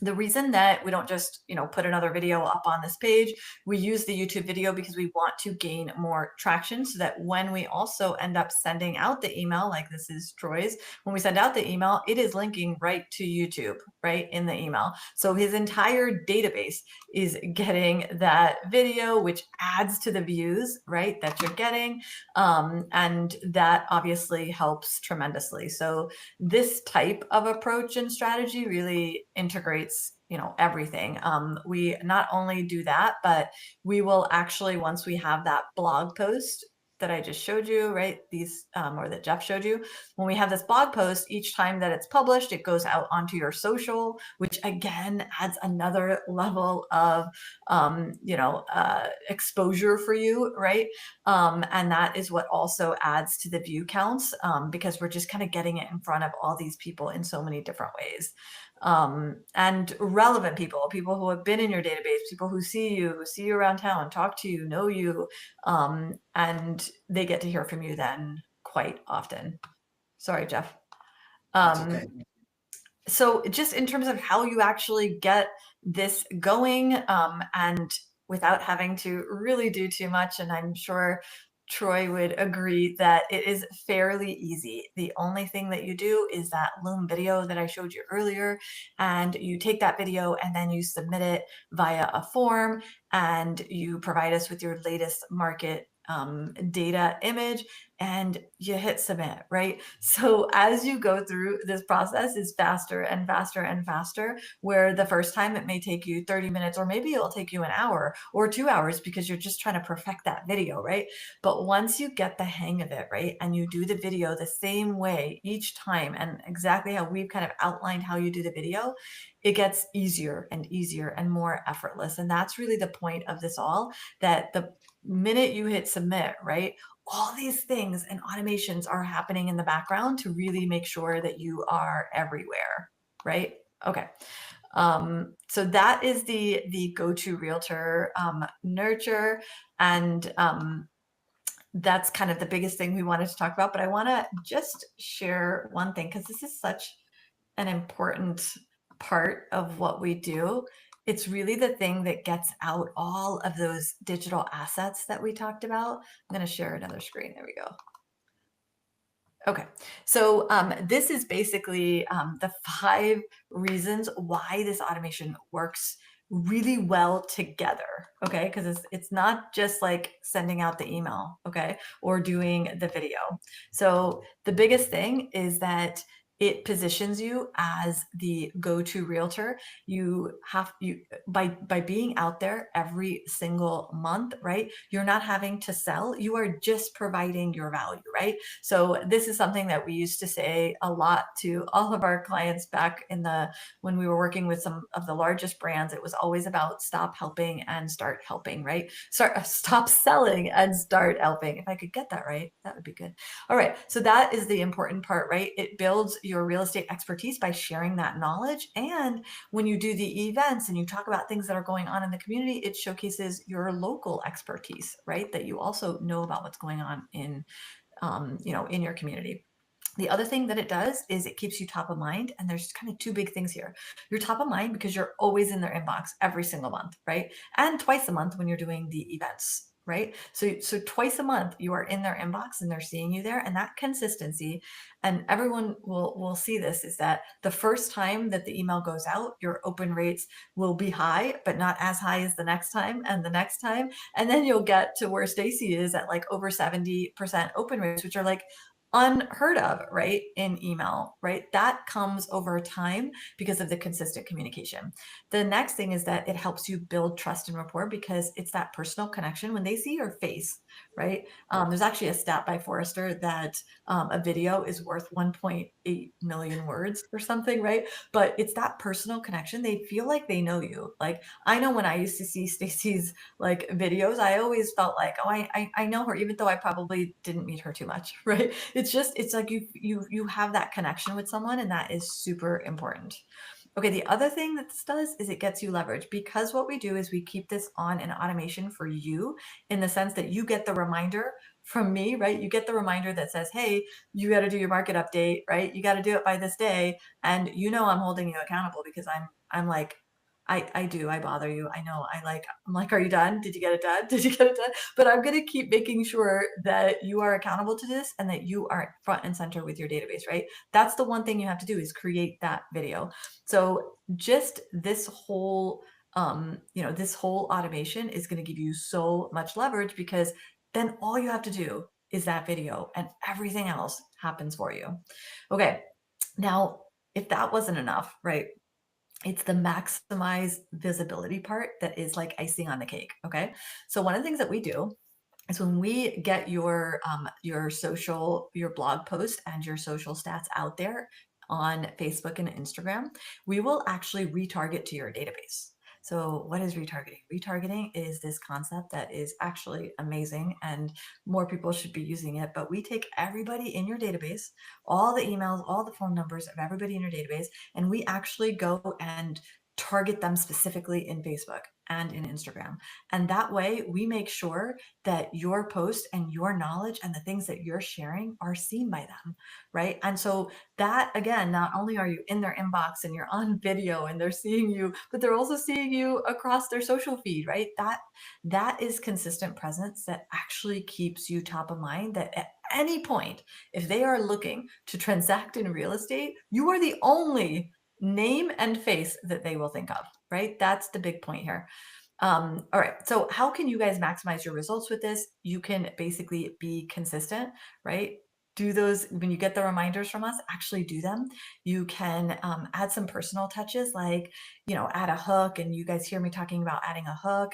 the reason that we don't just, put another video up on this page, we use the YouTube video because we want to gain more traction so that when we also end up sending out the email, like this is Troy's, when we send out the email, it is linking right to YouTube, right in the email. So his entire database is getting that video, which adds to the views, right, that you're getting. And that obviously helps tremendously. So this type of approach and strategy really integrates everything. We not only do that, but we will actually, once we have that blog post that I just showed you, right, these or that Jeff showed you, when we have this blog post, each time that it's published, it goes out onto your social, which again adds another level of exposure for you, right? And that is what also adds to the view counts, because we're just kind of getting it in front of all these people in so many different ways. And relevant people who have been in your database, people who see you around town, talk to you, know you, and they get to hear from you then quite often. Sorry, Jeff. That's okay. So just in terms of how you actually get this going, and without having to really do too much, and I'm sure Troy would agree that it is fairly easy. The only thing that you do is that Loom video that I showed you earlier, and you take that video and then you submit it via a form, and you provide us with your latest market data image, and you hit submit, right? So as you go through this process is faster and faster and faster, where the first time it may take you 30 minutes, or maybe it'll take you an hour or 2 hours because you're just trying to perfect that video, right? But once you get the hang of it, right, and you do the video the same way each time, and exactly how we've kind of outlined how you do the video, it gets easier and easier and more effortless. And that's really the point of this all, that the minute you hit submit, right, all these things and automations are happening in the background to really make sure that you are everywhere, right? Okay. So that is the go-to realtor nurture, and that's kind of the biggest thing we wanted to talk about. But I want to just share one thing, because this is such an important part of what we do. It's really the thing that gets out all of those digital assets that we talked about. I'm going to share another screen. There we go. Okay, so this is basically the 5 reasons why this automation works really well together, okay? Because it's not just like sending out the email, okay, or doing the video. So the biggest thing is that it positions you as the go-to realtor. You by being out there every single month, right? You're not having to sell. You are just providing your value, right? So this is something that we used to say a lot to all of our clients back in when we were working with some of the largest brands. It was always about stop helping and start helping, right? Stop selling and start helping. If I could get that right, that would be good. All right, so that is the important part, right? It builds your real estate expertise by sharing that knowledge. And when you do the events and you talk about things that are going on in the community, it showcases your local expertise, right? That you also know about what's going on in in your community. The other thing that it does is it keeps you top of mind. And there's kind of 2 big things here. You're top of mind because you're always in their inbox every single month, right? And twice a month when you're doing the events, right? So twice a month you are in their inbox and they're seeing you there. And that consistency, and everyone will see this, is that the first time that the email goes out, your open rates will be high, but not as high as the next time and the next time. And then you'll get to where Stacy is at like over 70% open rates, which are like unheard of, right, in email, right? That comes over time because of the consistent communication. The next thing is that it helps you build trust and rapport, because it's that personal connection when they see your face, right? There's actually a stat by Forrester that a video is worth 1.8 million words or something, right? But it's that personal connection. They feel like they know you. Like, I know when I used to see Stacy's like videos, I always felt like, oh, I know her, even though I probably didn't meet her too much, right? It's like you have that connection with someone, and that is super important. Okay, the other thing that this does is it gets you leverage, because what we do is we keep this on an automation for you, in the sense that you get the reminder from me, right? You get the reminder that says, hey, you got to do your market update, right? You got to do it by this day. And I'm holding you accountable, because I'm like, I bother you. I know. I'm like, are you done? Did you get it done? Did you get it done? But I'm going to keep making sure that you are accountable to this, and that you are front and center with your database, right? That's the one thing you have to do, is create that video. So just this whole, this whole automation is going to give you so much leverage, because then all you have to do is that video, and everything else happens for you. Okay. Now, if that wasn't enough, right? It's the maximize visibility part that is like icing on the cake. Okay. So one of the things that we do is, when we get your blog post and your social stats out there on Facebook and Instagram, we will actually retarget to your database. So what is retargeting? Retargeting is this concept that is actually amazing, and more people should be using it. But we take everybody in your database, all the emails, all the phone numbers of everybody in your database, and we actually go and target them specifically in Facebook and in Instagram. And that way we make sure that your post and your knowledge and the things that you're sharing are seen by them, right? And so that, again, not only are you in their inbox and you're on video and they're seeing you, but they're also seeing you across their social feed, right? That is consistent presence that actually keeps you top of mind, that at any point, if they are looking to transact in real estate, you are the only name and face that they will think of, right? That's the big point here. All right. So how can you guys maximize your results with this? You can basically be consistent, right? Do those when you get the reminders from us, actually do them. You can add some personal touches like, add a hook. And you guys hear me talking about adding a hook.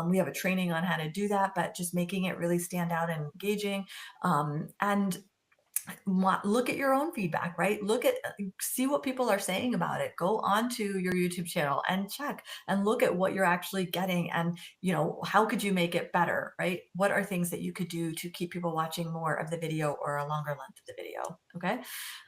We have a training on how to do that, but just making it really stand out and engaging. And look at your own feedback, right? See what people are saying about it. Go onto your YouTube channel and check and look at what you're actually getting, and how could you make it better, right? What are things that you could do to keep people watching more of the video or a longer length of the video? Okay.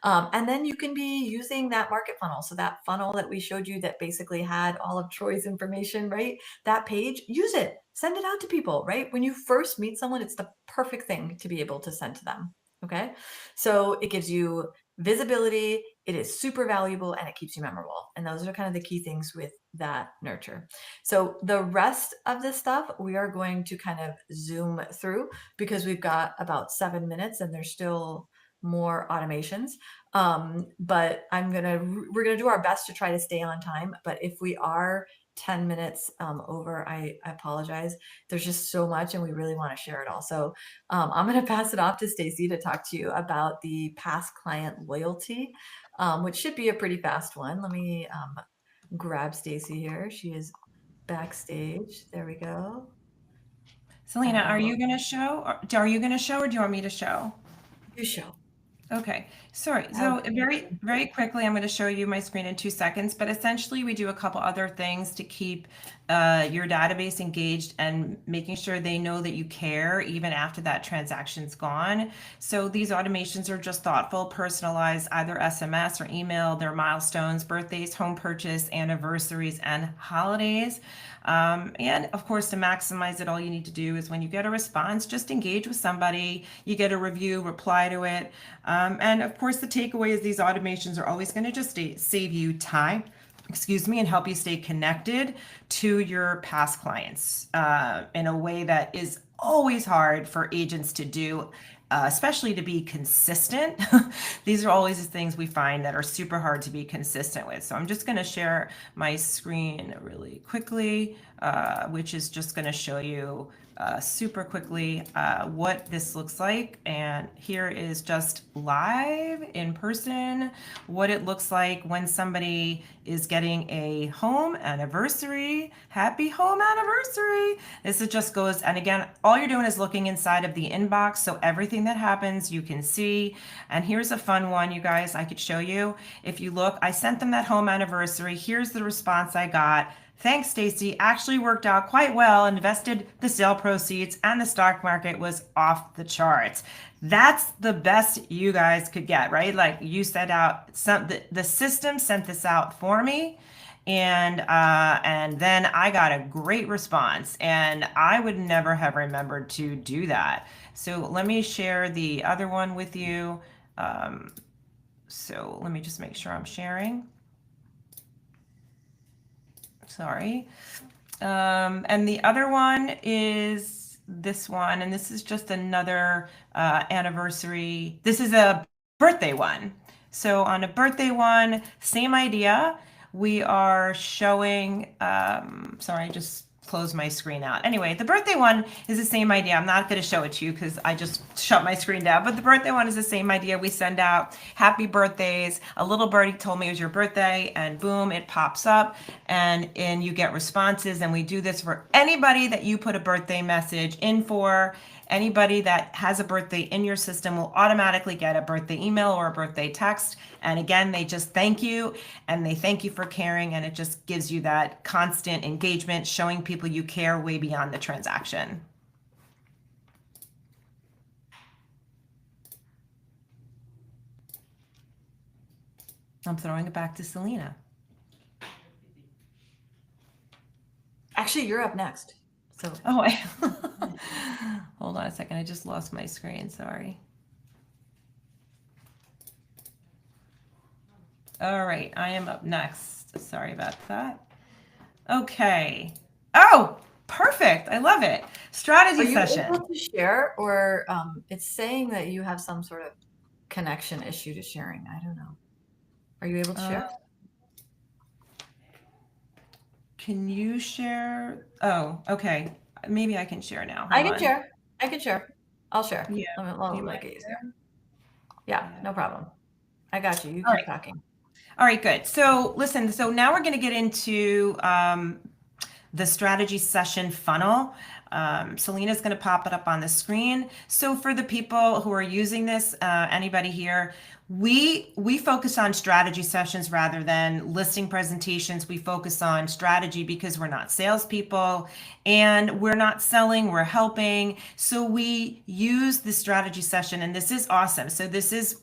And then you can be using that market funnel. So that funnel that we showed you that basically had all of Troy's information, right? That page, use it, send it out to people, right? When you first meet someone, it's the perfect thing to be able to send to them. Okay. So it gives you visibility, it is super valuable, and it keeps you memorable. And those are kind of the key things with that nurture. So the rest of this stuff, we are going to kind of zoom through because we've got about 7 minutes and there's still more automations. But we're going to do our best to try to stay on time. But if we are 10 minutes over, I apologize. There's just so much and we really want to share it all. So I'm going to pass it off to Stacy to talk to you about the past client loyalty, which should be a pretty fast one. Let me grab Stacy here. She is backstage. There we go. Selena, are you going to show? Are you going to show, or do you want me to show? You show. Okay, sorry. So very, very quickly, I'm going to show you my screen in 2 seconds, but essentially we do a couple other things to keep your database engaged and making sure they know that you care even after that transaction's gone. So these automations are just thoughtful, personalized, either SMS or email, their milestones, birthdays, home purchase, anniversaries, and holidays. And of course, to maximize it, all you need to do is when you get a response, just engage with somebody. You get a review, reply to it. And of course, the takeaway is these automations are always going to just save you time, and help you stay connected to your past clients in a way that is always hard for agents to do. Especially to be consistent. These are always the things we find that are super hard to be consistent with. So I'm just going to share my screen really quickly, which is just going to show you super quickly what this looks like. And here is just live in person, what it looks like when somebody is getting a home anniversary. Happy home anniversary. This just goes, and again, all you're doing is looking inside of the inbox. So everything that happens, you can see. And here's a fun one, you guys, I could show you. If you look, I sent them that home anniversary. Here's the response I got. Thanks, Stacy. Actually worked out quite well. Invested the sale proceeds and the stock market was off the charts. That's the best you guys could get, right? Like you sent out the system sent this out for me. And then I got a great response, and I would never have remembered to do that. So let me share the other one with you. So let me just make sure I'm sharing. Sorry. And the other one is this one, and this is just another anniversary. This is a birthday one. So on a birthday one, same idea. We are showing, sorry, I just closed my screen out. Anyway, the birthday one is the same idea. I'm not going to show it to you because I just shut my screen down, but the birthday one is the same idea. We send out happy birthdays. A little birdie told me it was your birthday, and boom, it pops up, and you get responses. And we do this for anybody that you put a birthday message in for. Anybody that has a birthday in your system will automatically get a birthday email or a birthday text. And again, they just thank you, and they thank you for caring. And it just gives you that constant engagement, showing people you care way beyond the transaction. I'm throwing it back to Selena. Actually, you're up next. So Hold on a second. I just lost my screen. Sorry. All right, I am up next. Sorry about that. Okay. Oh, perfect. I love it. Strategy session. Are you able to share, or it's saying that you have some sort of connection issue to sharing? I don't know. Are you able to share? can you share? Oh, okay. Maybe I can share now. I Hold can on. share. I can share. I'll share. Yeah. Let me You make mind it easier. sharing? Yeah, no problem. I got you. You All keep right. talking. All right, good. So listen, so now we're going to get into the strategy session funnel. Selena's going to pop it up on the screen. So for the people who are using this, anybody here, we focus on strategy sessions rather than listing presentations. We focus on strategy because we're not salespeople and we're not selling, we're helping. So we use the strategy session, and this is awesome. So this is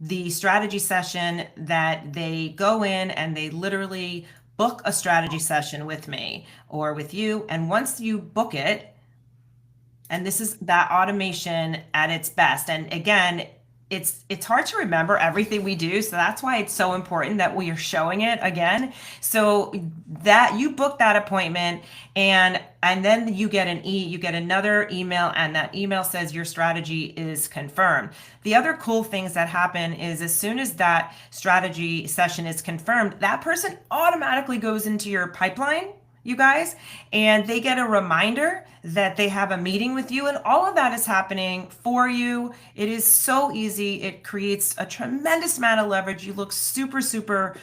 the strategy session that they go in and they literally book a strategy session with me or with you. And once you book it, and this is that automation at its best. And again, it's hard to remember everything we do, so that's why it's so important that we are showing it again. So that you book that appointment, and then you get you get another email, and that email says your strategy is confirmed. The other cool things that happen is as soon as that strategy session is confirmed, that person automatically goes into your pipeline, you guys, and they get a reminder that they have a meeting with you, and all of that is happening for you. It is so easy. It creates a tremendous amount of leverage. You look super, super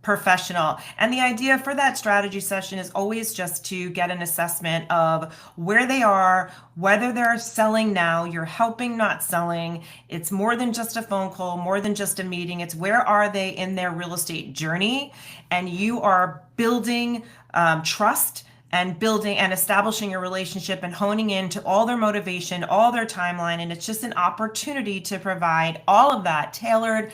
professional. And the idea for that strategy session is always just to get an assessment of where they are, whether they're selling now, you're helping, not selling. It's more than just a phone call, more than just a meeting. It's where are they in their real estate journey? And you are building trust and building and establishing a relationship and honing into all their motivation, all their timeline. And it's just an opportunity to provide all of that tailored,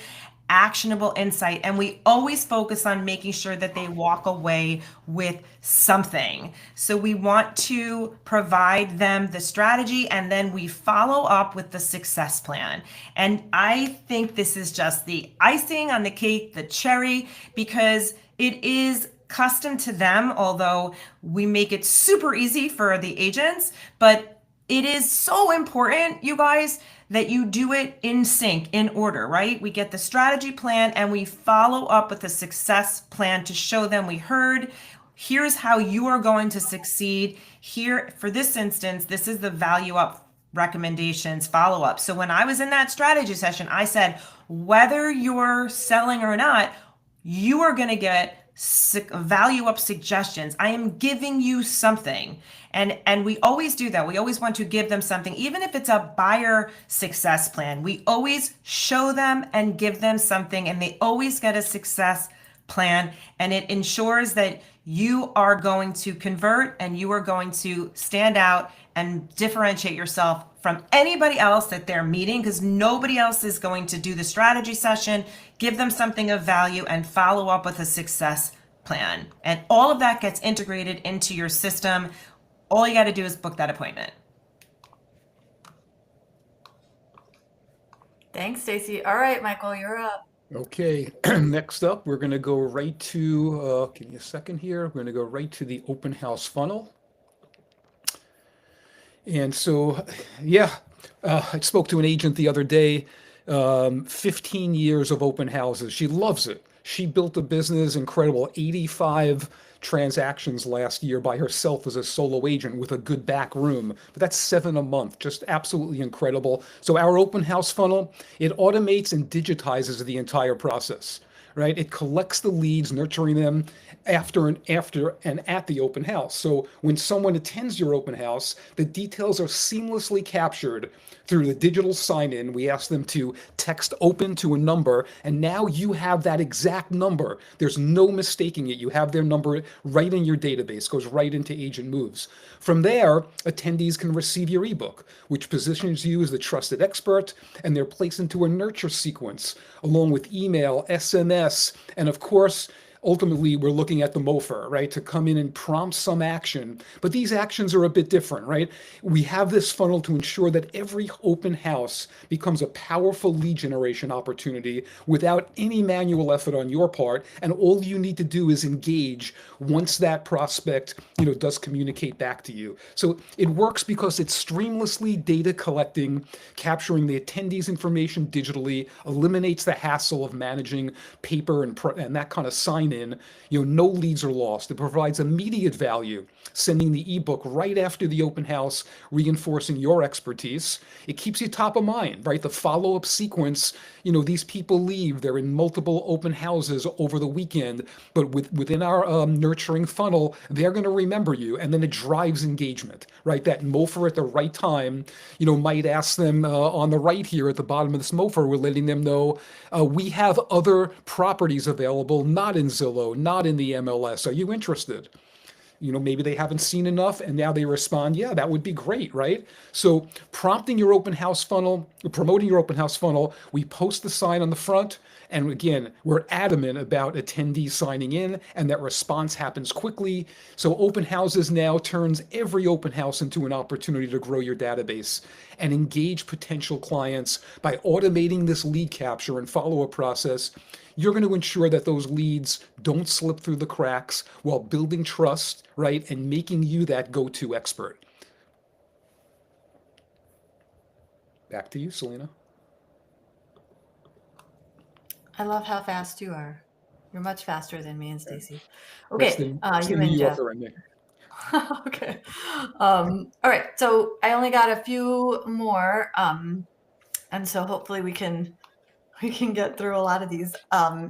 actionable insight. And we always focus on making sure that they walk away with something. So we want to provide them the strategy, and then we follow up with the success plan. And I think this is just the icing on the cake, the cherry, because it is custom to them, although we make it super easy for the agents. But it is so important, you guys, that you do it in sync, in order, right? We get the strategy plan and we follow up with a success plan to show them we heard. Here's how you are going to succeed. Here, for this instance, this is the value up recommendations follow up. So when I was in that strategy session, I said, whether you're selling or not, you are going to get value up suggestions. I am giving you something. And we always do that. We always want to give them something, even if it's a buyer success plan. We always show them and give them something, and they always get a success plan. And it ensures that you are going to convert and you are going to stand out and differentiate yourself from anybody else that they're meeting, because nobody else is going to do the strategy session, give them something of value, and follow up with a success plan. And all of that gets integrated into your system. All you got to do is book that appointment. Thanks, Stacy. All right, Michael, you're up. Okay, next up, we're going to go right to, give me a second here. We're going to go right to the open house funnel. And so, yeah, I spoke to an agent the other day, 15 years of open houses. She loves it. She built a business, incredible, 85 transactions last year by herself as a solo agent with a good back room. But that's 7 a month, just absolutely incredible. So our open house funnel, it automates and digitizes the entire process, right? It collects the leads, nurturing them after and at the open house. So when someone attends your open house, the details are seamlessly captured through the digital sign-in. We ask them to text open to a number, and now you have that exact number. There's no mistaking it. You have their number right in your database, goes right into AgentMoves. From there, attendees can receive your ebook, which positions you as the trusted expert, and they're placed into a nurture sequence, along with email, SMS, and of course, ultimately, we're looking at the MOFR, right, to come in and prompt some action. But these actions are a bit different, right? We have this funnel to ensure that every open house becomes a powerful lead generation opportunity without any manual effort on your part. And all you need to do is engage once that prospect, does communicate back to you. So it works because it's streamlessly data collecting, capturing the attendees' information digitally, eliminates the hassle of managing paper and that kind of sign in, no leads are lost. It provides immediate value, sending the ebook right after the open house, reinforcing your expertise. It keeps you top of mind, right? The follow-up sequence, these people leave, they're in multiple open houses over the weekend, but within our nurturing funnel, they're going to remember you, and then it drives engagement, right? That mofer at the right time, might ask them on the right here at the bottom of this mofer, we're letting them know we have other properties available, not in Zillow, not in the MLS. Are you interested? Maybe they haven't seen enough and now they respond, yeah, that would be great, right? So prompting your open house funnel, promoting your open house funnel, we post the sign on the front. And again, we're adamant about attendees signing in and that response happens quickly. So open houses now turns every open house into an opportunity to grow your database and engage potential clients by automating this lead capture and follow-up process. You're going to ensure that those leads don't slip through the cracks while building trust, right, and making you that go-to expert. Back to you, Selena. I love how fast you are. You're much faster than me and Stacy. That's Okay, the you New and Jeff. Yorker in me. Okay. All right. So I only got a few more, and so hopefully we can get through a lot of these.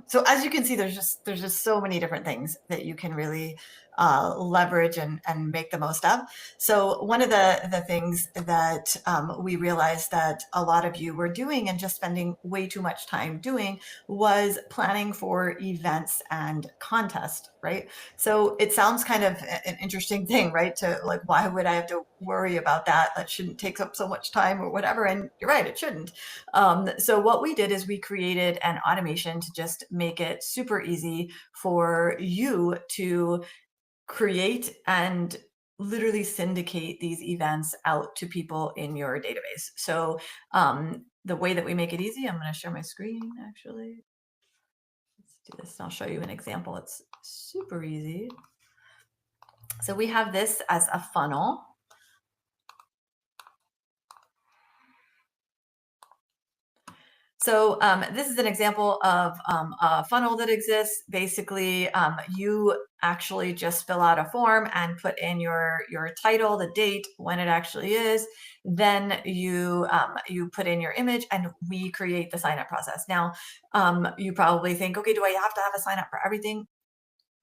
So as you can see, there's just so many different things that you can really leverage and make the most of. So one of the things that we realized that a lot of you were doing and just spending way too much time doing was planning for events and contests, right? So it sounds kind of an interesting thing, right? To like, why would I have to worry about that? That shouldn't take up so much time or whatever. And you're right, it shouldn't. So what we did is we created an automation to just make it super easy for you to create and literally syndicate these events out to people in your database. So the way that we make it easy, I'm going to share my screen actually. Let's do this. I'll show you an example. It's super easy. So we have this as a funnel. So this is an example of a funnel that exists. Basically, you actually just fill out a form and put in your title, the date, when it actually is. Then you put in your image, and we create the sign up process. Now, you probably think, okay, do I have to have a sign up for everything?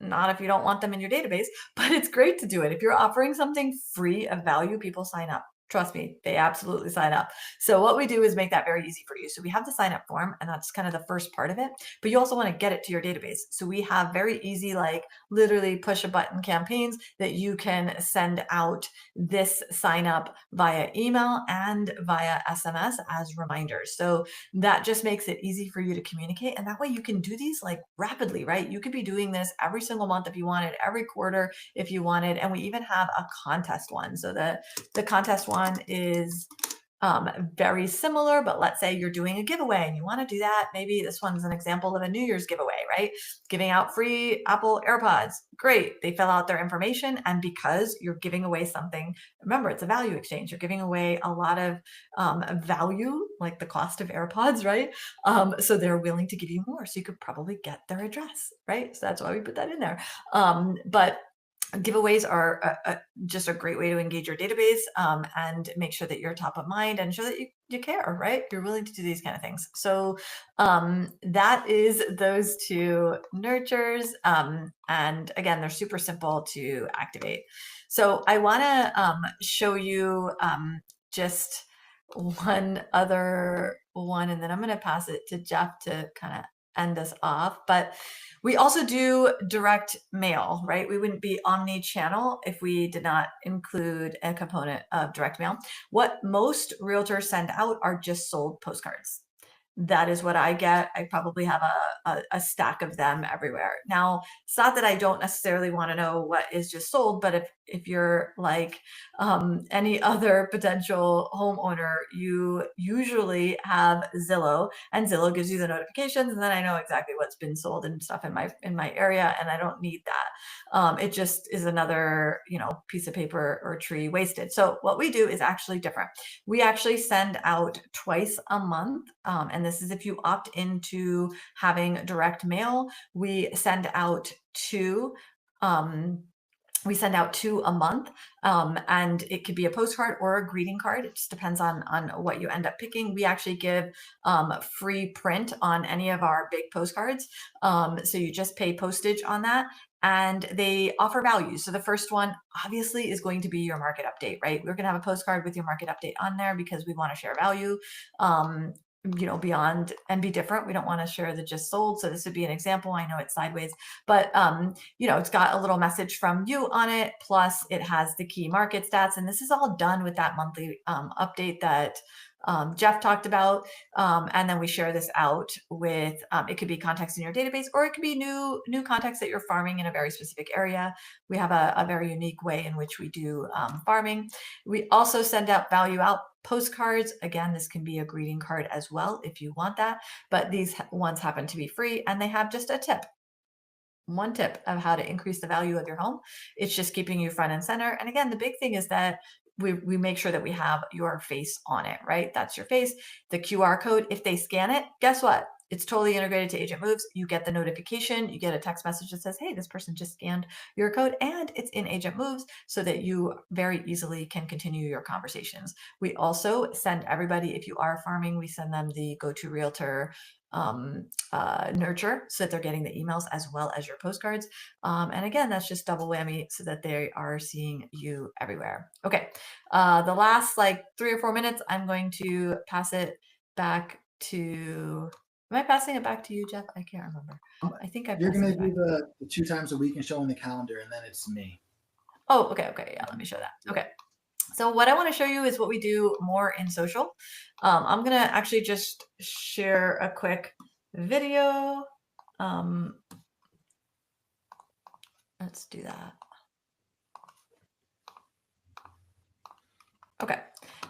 Not if you don't want them in your database, but it's great to do it. If you're offering something free of value, people sign up. Trust me, they absolutely sign up. So what we do is make that very easy for you. So we have the sign up form, and that's kind of the first part of it, but you also want to get it to your database. So we have very easy, like literally push a button campaigns that you can send out this sign up via email and via SMS as reminders. So that just makes it easy for you to communicate. And that way you can do these like rapidly, right? You could be doing this every single month if you wanted, every quarter if you wanted. And we even have a contest one. So the contest one is very similar, but let's say you're doing a giveaway and you want to do that. Maybe this one's an example of a New Year's giveaway, right? Giving out free Apple AirPods. Great. They fill out their information. And because you're giving away something, remember, it's a value exchange. You're giving away a lot of value, like the cost of AirPods, right? So they're willing to give you more. So you could probably get their address, right? So that's why we put that in there. But giveaways are just a great way to engage your database and make sure that you're top of mind and show that you care, right? You're willing to do these kind of things. So that is those two nurtures. And again, they're super simple to activate. So I want to show you just one other one, and then I'm going to pass it to Jeff to kind of end us off. But we also do direct mail, right? We wouldn't be omni-channel if we did not include a component of direct mail. What most realtors send out are just sold postcards. That is what I get. I probably have a stack of them everywhere. Now, it's not that I don't necessarily want to know what is just sold, but if you're like any other potential homeowner, you usually have Zillow, and Zillow gives you the notifications, and then I know exactly what's been sold and stuff in my area, and I don't need that. It just is another piece of paper or tree wasted. So what we do is actually different. We actually send out twice a month, and and this is if you opt into having direct mail, we send out two. We send out 2 a month, and it could be a postcard or a greeting card. It just depends on what you end up picking. We actually give free print on any of our big postcards. So you just pay postage on that, and they offer value. So the first one obviously is going to be your market update, right? We're going to have a postcard with your market update on there because we want to share value. Beyond and be different. We don't want to share the just sold. So this would be an example. I know it's sideways, but it's got a little message from you on it. Plus it has the key market stats. And this is all done with that monthly update that Jeff talked about. And then we share this out with, it could be contacts in your database, or it could be new contacts that you're farming in a very specific area. We have a very unique way in which we do farming. We also send out value out postcards. Again, this can be a greeting card as well if you want that, but these ones happen to be free, and they have just a tip. One tip of how to increase the value of your home. It's just keeping you front and center. And again, the big thing is that we make sure that we have your face on it, right? That's your face. The QR code, if they scan it, guess what? It's totally integrated to AgentMoves. You get the notification, you get a text message that says, hey, this person just scanned your code, and it's in AgentMoves so that you very easily can continue your conversations. We also send everybody, if you are farming, we send them the Go-To Realtor nurture so that they're getting the emails as well as your postcards. And again, that's just double whammy so that they are seeing you everywhere. Okay. The last like 3 or 4 minutes, I'm going to pass it back to, am I passing it back to you, Jeff? I can't remember. I think I You're passed going it to do back. the 2 times a week and show on the calendar, and then it's me. Oh, okay. Okay. Yeah. Let me show that. Okay. So what I want to show you is what we do more in social. I'm going to actually just share a quick video. Let's do that. Okay.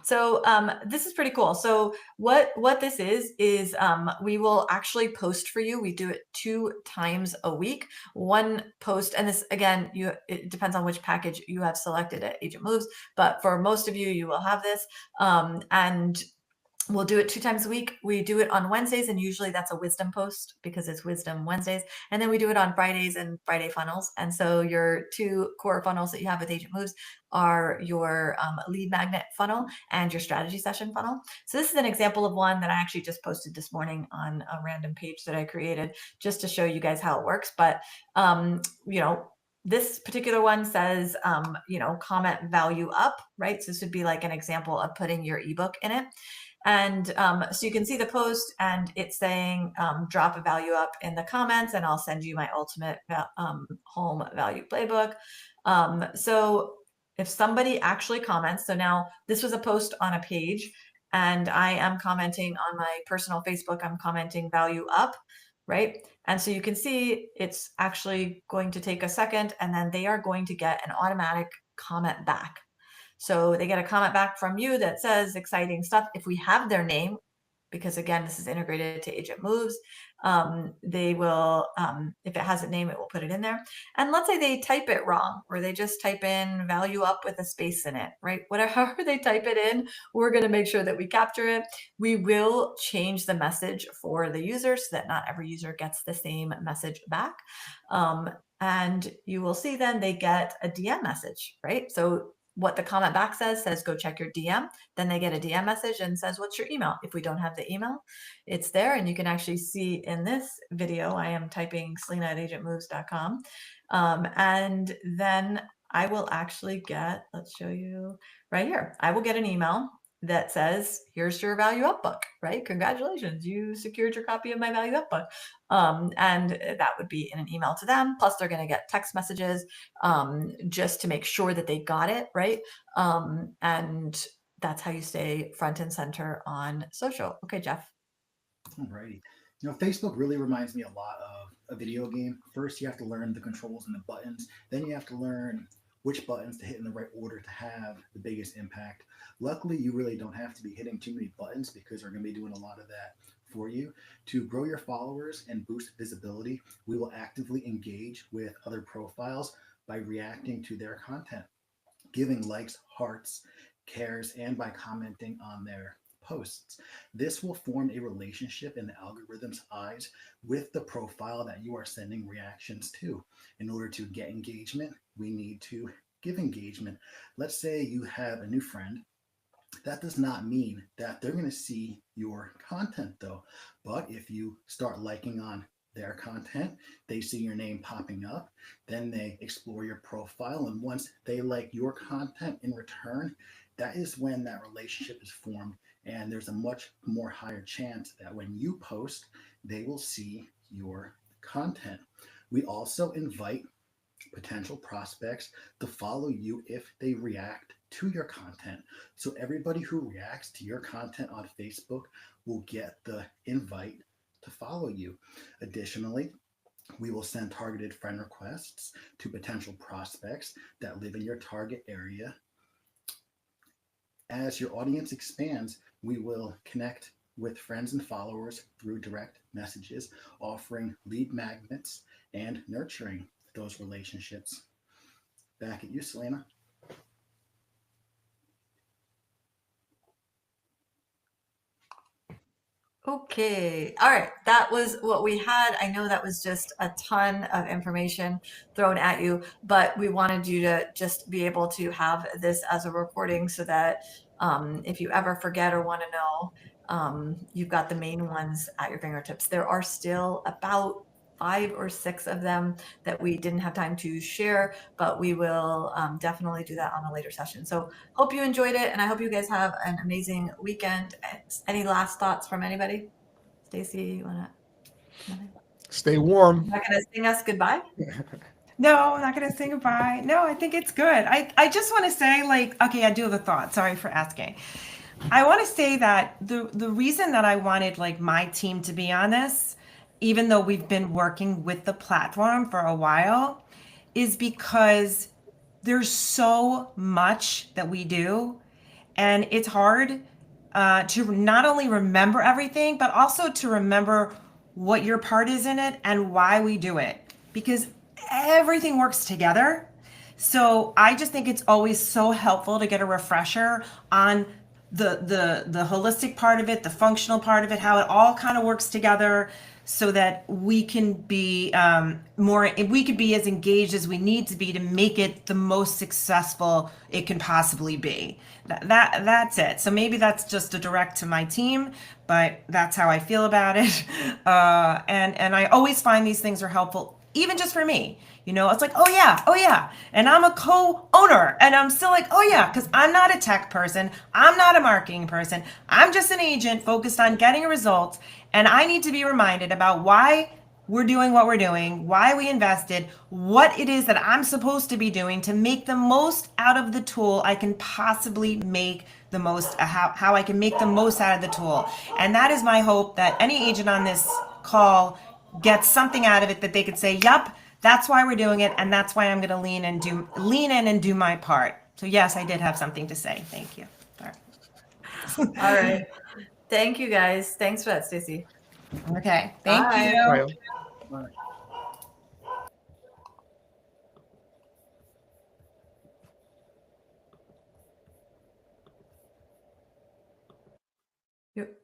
So this is pretty cool. So what this is we will actually post for you. We do it 2 times a week. One post, and this again, it depends on which package you have selected at AgentMoves, but for most of you, you will have this. And we'll do it 2 times a week. We do it on Wednesdays, and usually that's a wisdom post because it's Wisdom Wednesdays. And then we do it on Fridays and Friday funnels. And so your 2 core funnels that you have with AgentMoves are your lead magnet funnel and your strategy session funnel. So this is an example of one that I actually just posted this morning on a random page that I created just to show you guys how it works. But this particular one says, comment value up, right? So this would be like an example of putting your ebook in it. And so you can see the post, and it's saying drop a value up in the comments, and I'll send you my ultimate home value playbook. So if somebody actually comments, so now this was a post on a page, and I am commenting on my personal Facebook, I'm commenting value up, right? And so you can see it's actually going to take a second, and then they are going to get an automatic comment back. So they get a comment back from you that says exciting stuff. If we have their name, because again, this is integrated to AgentMoves, they will, if it has a name, it will put it in there. And let's say they type it wrong, or they just type in value up with a space in it, right? Whatever they type it in, we're going to make sure that we capture it. We will change the message for the user so that not every user gets the same message back. And you will see then they get a DM message, right? So what the comment back says go check your DM. Then they get a DM message and says, what's your email? If we don't have the email, it's there. And you can actually see in this video, I am typing selena@agentmoves.com. And then I will actually get, let's show you right here. I will get an email that says, here's your value up book, right? Congratulations, you secured your copy of my value up book. And that would be in an email to them. Plus they're going to get text messages just to make sure that they got it, right? And that's how you stay front and center on social. Okay, Jeff. Alrighty. Facebook really reminds me a lot of a video game. First, you have to learn the controls and the buttons. Then you have to learn which buttons to hit in the right order to have the biggest impact. Luckily, you really don't have to be hitting too many buttons because we're going to be doing a lot of that for you. To grow your followers and boost visibility, we will actively engage with other profiles by reacting to their content, giving likes, hearts, cares, and by commenting on their posts. This will form a relationship in the algorithm's eyes with the profile that you are sending reactions to. In order to get engagement, we need to give engagement. Let's say you have a new friend. That does not mean that they're going to see your content though. But if you start liking on their content, they see your name popping up, then they explore your profile. And once they like your content in return, that is when that relationship is formed. And there's a much more higher chance that when you post, they will see your content. We also invite potential prospects to follow you if they react to your content. So everybody who reacts to your content on Facebook will get the invite to follow you. Additionally, we will send targeted friend requests to potential prospects that live in your target area. As your audience expands, we will connect with friends and followers through direct messages, offering lead magnets and nurturing those relationships. Back at you, Selena. Okay. All right. That was what we had. I know that was just a ton of information thrown at you, but we wanted you to just be able to have this as a recording so that if you ever forget or want to know, you've got the main ones at your fingertips. There are still about 5 or 6 of them that we didn't have time to share, but we will definitely do that on a later session. So hope you enjoyed it, and I hope you guys have an amazing weekend. Any last thoughts from anybody? Stacy, you wanna? Nothing? Stay warm. Not gonna sing us goodbye? No, I'm not going to say goodbye. No, I think it's good. I just want to say, like, okay, I do have a thought. Sorry for asking. I want to say that the reason that I wanted like my team to be on this, even though we've been working with the platform for a while, is because there's so much that we do, and it's hard to not only remember everything, but also to remember what your part is in it and why we do it, because everything works together. So I just think it's always so helpful to get a refresher on the holistic part of it, the functional part of it, how it all kind of works together, so that we can be we could be as engaged as we need to be to make it the most successful it can possibly be. That's it. So maybe that's just a direct to my team, but that's how I feel about it. And I always find these things are helpful, even just for me. You know, it's like, oh yeah. And I'm a co-owner and I'm still like, oh yeah, because I'm not a tech person. I'm not a marketing person. I'm just an agent focused on getting a result. And I need to be reminded about why we're doing what we're doing, why we invested, what it is that I'm supposed to be doing to make the most out of the tool I can possibly make the most, how I can make the most out of the tool. And that is my hope, that any agent on this call gets something out of it that they could say, yup, that's why we're doing it, and that's why I'm going to lean in and do my part. So yes, I did have something to say. Thank you. All right. Thank you, guys. Thanks for that, Stacy. Okay. Thank Bye. you. Right. Bye. Yep.